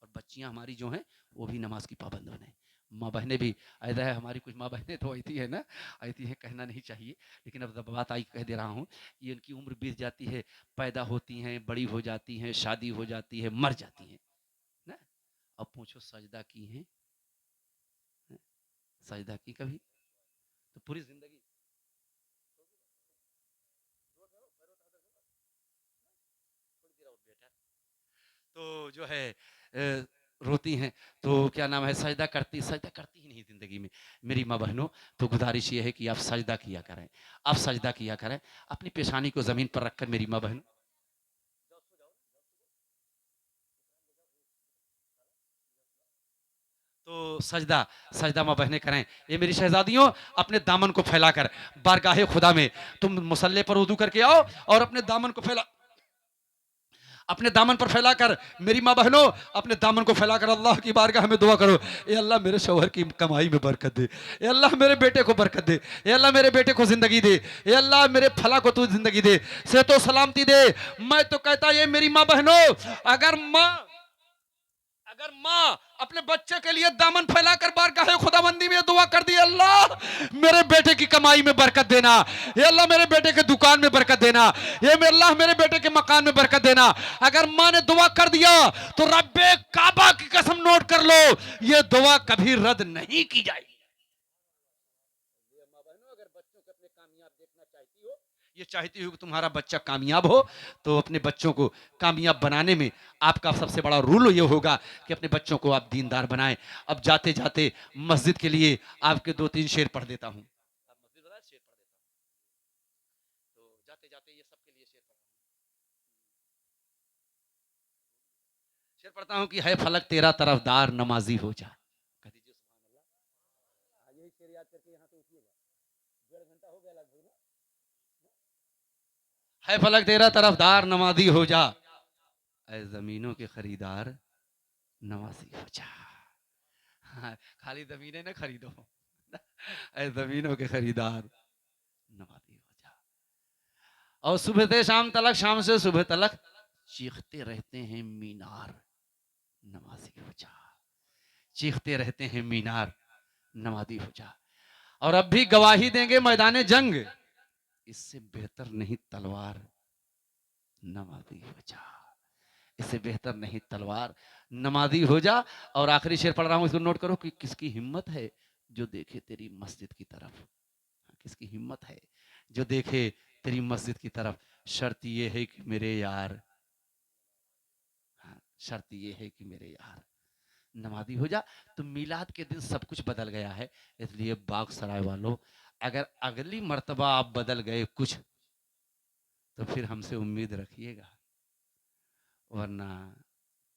और बच्चियां हमारी जो हैं वो भी नमाज की पाबंद बने। माँ बहनें भी, ऐसा है हमारी कुछ माँ बहनें तो ऐसी है ना, ऐसी है कहना नहीं चाहिए, लेकिन अब बात आई कह दे रहा हूँ, ये उनकी उम्र बीत जाती है, पैदा होती हैं, बड़ी हो जाती हैं, शादी हो जाती है, मर जाती हैं ना। अब पूछो सजदा की हैं, सजदा की कभी? तो पूरी जिंदगी तो जो है रोती हैं, तो क्या नाम है, सजदा करती ही नहीं जिंदगी में। मेरी माँ बहनों, तो गुजारिश ये है कि आप सजदा किया करें, आप सजदा किया करें, अपनी पेशानी को जमीन पर रखकर मेरी माँ बहनों, तो सजदा सजदा माँ बहनें करें। ये मेरी शहजादियों, अपने दामन को फैलाकर बारगाहे खुदा में तुम मुसल्ले पर वुदू करके आओ और अपने दामन को फैला, अपने दामन पर फैलाकर, मेरी माँ बहनों अपने दामन को फैलाकर अल्लाह की बारगाह में दुआ करो, ए अल्लाह मेरे शौहर की कमाई में बरकत दे, ए अल्लाह मेरे बेटे को बरकत दे, ए अल्लाह मेरे बेटे को जिंदगी दे, ए अल्लाह मेरे फला को तू जिंदगी दे, सेहत सलामती दे। मैं तो कहता ये मेरी माँ बहनों, अगर माँ अपने बच्चे के लिए दामन फैलाकर बारगाहे खुदाबंदी में दुआ कर दी, अल्लाह मेरे बेटे की कमाई में बरकत देना, ये अल्लाह मेरे बेटे के दुकान में बरकत देना, ये अल्लाह मेरे बेटे के मकान में बरकत देना, अगर माँ ने दुआ कर दिया तो रब्बे काबा की कसम नोट कर लो, ये दुआ कभी रद्द नहीं की जाएगी। अगर बच्चों को अपने कामयाब देखना चाहती हो, ये चाहती हो कि तुम्हारा बच्चा कामयाब हो, तो अपने बच्चों को कामयाब बनाने में आपका सबसे बड़ा रूल ये होगा कि अपने बच्चों को आप दीनदार बनाएं। अब जाते जाते मस्जिद के लिए आपके 2-3 शेर पढ़ देता हूं। अब मस्जिद वाला शेर पढ़ देता हूं, तो जाते जाते ये सबके लिए शेर पढ़, शेर पढ़ता हूं कि है फलक तेरा तरफदार नमाजी हो जा। कह दीजिए सुभान अल्लाह। यही शेर याद करके यहां से उठिएगा, 1.5 घंटा हो गया लगभग ना। है फलक तेरा तरफदार नमाजी हो जा, ऐ जमीनों के खरीदार नवाजी हो जा। हाँ, खाली जमीनें न खरीदो, ऐ जमीनों के खरीदार नवाजी हो जा। और सुबह से शाम तलक, शाम से सुबह तलक चीखते रहते हैं मीनार नमाजी हो जा, चीखते रहते हैं मीनार नमाजी हो जा। और अब भी गवाही देंगे मैदान जंग, इससे बेहतर नहीं तलवार नमाजी हो जा, इससे बेहतर नहीं तलवार नमाजी हो जा। और आखिरी शेर पढ़ रहा हूं, इसको नोट करो कि किसकी हिम्मत है जो देखे तेरी मस्जिद की तरफ, किसकी हिम्मत है जो देखे तेरी मस्जिद की तरफ। शर्त ये है कि मेरे यार, हाँ, शर्त ये है कि मेरे यार नमाजी हो जा। तो मिलाद के दिन सब कुछ बदल गया है, इसलिए बाग सराय वालों, अगर अगली मर्तबा आप बदल गए कुछ, तो फिर हमसे उम्मीद रखिएगा, वरना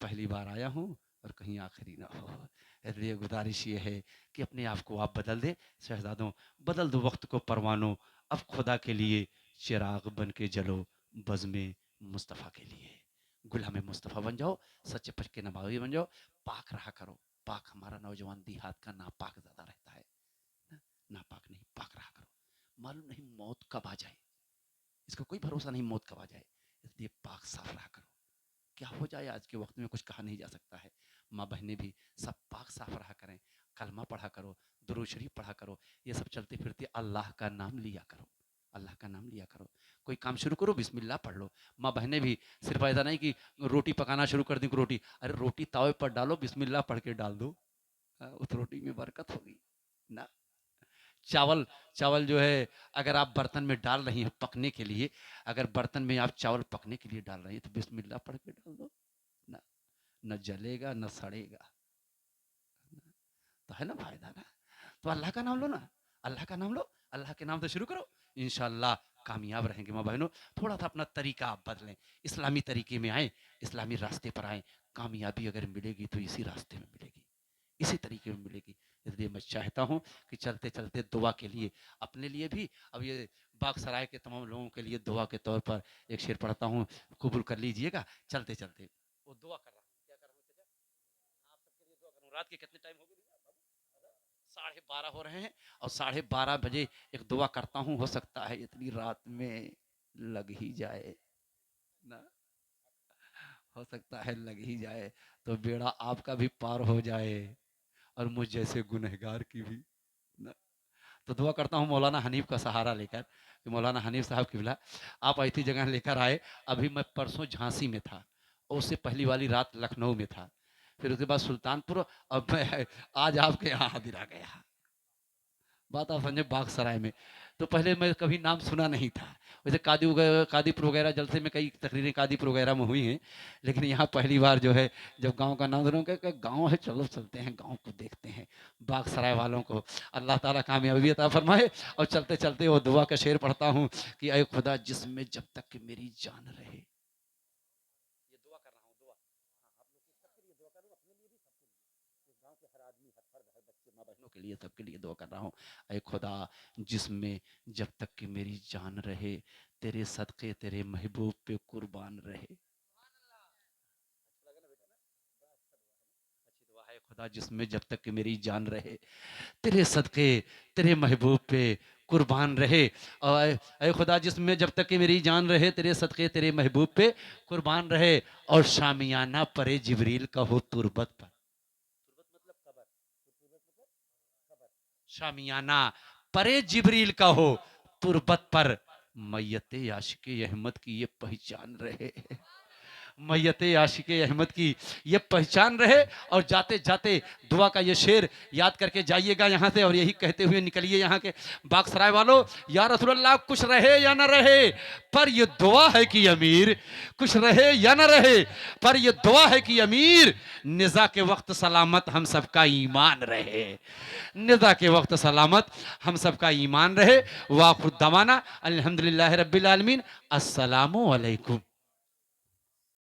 पहली बार आया हूं और कहीं आखिरी ना हो। इसलिए गुजारिश ये है कि अपने आप को आप बदल दे। शहजादों, बदल दो वक्त को परवानों, अब खुदा के लिए चिराग बन के जलो, बज़्म मुस्तफ़ा के लिए गुलाम मुस्तफ़ा बन जाओ, सच्चे पक्के नमाज़ी बन जाओ, पाक रहा करो। पाक हमारा नौजवान देहात का नापाक ज़्यादा रहता है, नापाक नहीं, पाक रहा करो। मालूम नहीं मौत कब आ जाए, इसका कोई भरोसा नहीं मौत कब आ जाए, इसलिए पाक साफ रहा करो। क्या हो जाए आज के वक्त में कुछ कहा नहीं जा सकता है। माँ बहनें भी सब पाक साफ रहा करें, कलमा पढ़ा करो, दुरूद शरीफ पढ़ा करो, ये सब चलते फिरते अल्लाह का नाम लिया करो, अल्लाह का नाम लिया करो। कोई काम शुरू करो बिस्मिल्लाह पढ़ लो। माँ बहनें भी सिर्फ ऐसा नहीं कि रोटी पकाना शुरू कर दी, रोटी, अरे रोटी तावे पर डालो, बिस्मिल्लाह पढ़ के डाल दो, उस रोटी में बरकत होगी ना। चावल, चावल जो है अगर आप बर्तन में डाल रही हैं पकने के लिए, अगर बर्तन में आप चावल पकने के लिए डाल रही हैं तो बिस्मिल्लाह पढ़ के डाल दो ना, न जलेगा न सड़ेगा, तो है ना फायदा ना। तो अल्लाह का नाम लो ना, अल्लाह का नाम लो, अल्लाह के नाम से शुरू करो, इंशाल्लाह कामयाब रहेंगे। माँ बहनों, थोड़ा सा अपना तरीका आप बदलें, इस्लामी तरीके में आए, इस्लामी रास्ते पर आए, कामयाबी अगर मिलेगी तो इसी रास्ते में मिलेगी, इसी तरीके में मिलेगी। इसलिए मैं चाहता हूँ कि चलते चलते दुआ के लिए, अपने लिए भी, अब ये बागसराय के तमाम लोगों के लिए दुआ के तौर पर एक शेर पढ़ता हूँ, कबूल कर लीजिएगा। चलते चलते वो दुआ कर रहा हूँ, क्या कर रहा हूँ चाचा? आप सबके लिए दुआ कर रहा हूँ। रात के कितने टाइम हो गए? 12:30 हो रहे हैं, और 12:30 बजे एक दुआ करता हूँ, हो सकता है इतनी रात में लग ही जाए ना, हो सकता है लग ही जाए, तो बेड़ा आपका भी पार हो जाए और मुझ जैसे गुनहगार की भी ना। तो दुआ करता हूँ मौलाना हनीफ का सहारा लेकर, कि मौलाना हनीफ साहब किबला आप ऐसी जगह लेकर आए। अभी मैं परसों झांसी में था, और उससे पहली वाली रात लखनऊ में था, फिर उसके बाद सुल्तानपुर, अब मैं आज आपके यहाँ हाजिर आ गया। बात आप समझे, बागसराय में तो पहले मैं कभी नाम सुना नहीं था। वैसे कादीपुर वगैरह जलसे में कई तकरीरें कादीपुर वगैरह में हुई हैं, लेकिन यहाँ पहली बार जो है जब गांव का नाम सुना, कि गांव है, चलो चलते हैं गांव को देखते हैं। बागसराय वालों को अल्लाह ताला कामयाबी अता फरमाए। और चलते चलते वो दुआ का शेर पढ़ता हूँ कि ऐ खुदा जिसमें जब तक कि मेरी जान रहे, ये दुआ कर रहा हूँ, दुआ, हाँ, आप लोग सबके लिए दुआ कर रहा हूँ, अपने लिए भी, सबके लिए, इस गांव के हर आदमी, हर फर्द, हर बच्चे, माँ बहनों के लिए, सबके लिए दुआ कर रहा हूँ। ऐ खुदा जिसमें जब तक कि मेरी जान रहे, तेरे सदके तेरे महबूब पे कुर्बान रहे। अच्छी दुआ है। खुदा जिसमें जब तक कि मेरी जान रहे, तेरे सदके तेरे महबूब पे कुर्बान रहे। और ऐ खुदा जिसमें जब तक कि मेरी जान रहे, तेरे सदके तेरे महबूब पे कुर्बान रहे। और शामियाना परे जिब्रील का हो तुरबत पर, तुरबत मतलब कबर, तुरबत मतलब कबर, शामियाना परे जिब्रील का हो तुरबत पर, मैयत आशिक अहमद की ये पहचान रहे, मैयत आशिक अहमद की ये पहचान रहे। और जाते जाते दुआ का ये शेर याद करके जाइएगा यहाँ से, और यही कहते हुए निकलिए यहाँ के। बागसराय वालों, या रसूलल्लाह कुछ रहे या न रहे, पर ये दुआ है कि अमीर, कुछ रहे या न रहे, पर ये दुआ है कि अमीर, निज़ा के वक्त सलामत हम सबका ईमान रहे, निज़ा के वक्त सलामत हम सबका ईमान रहे। वाखुर दवाना अल्हम्दुलिल्लाहि रब्बिल आलमीन, अस्सलामु अलैकुम।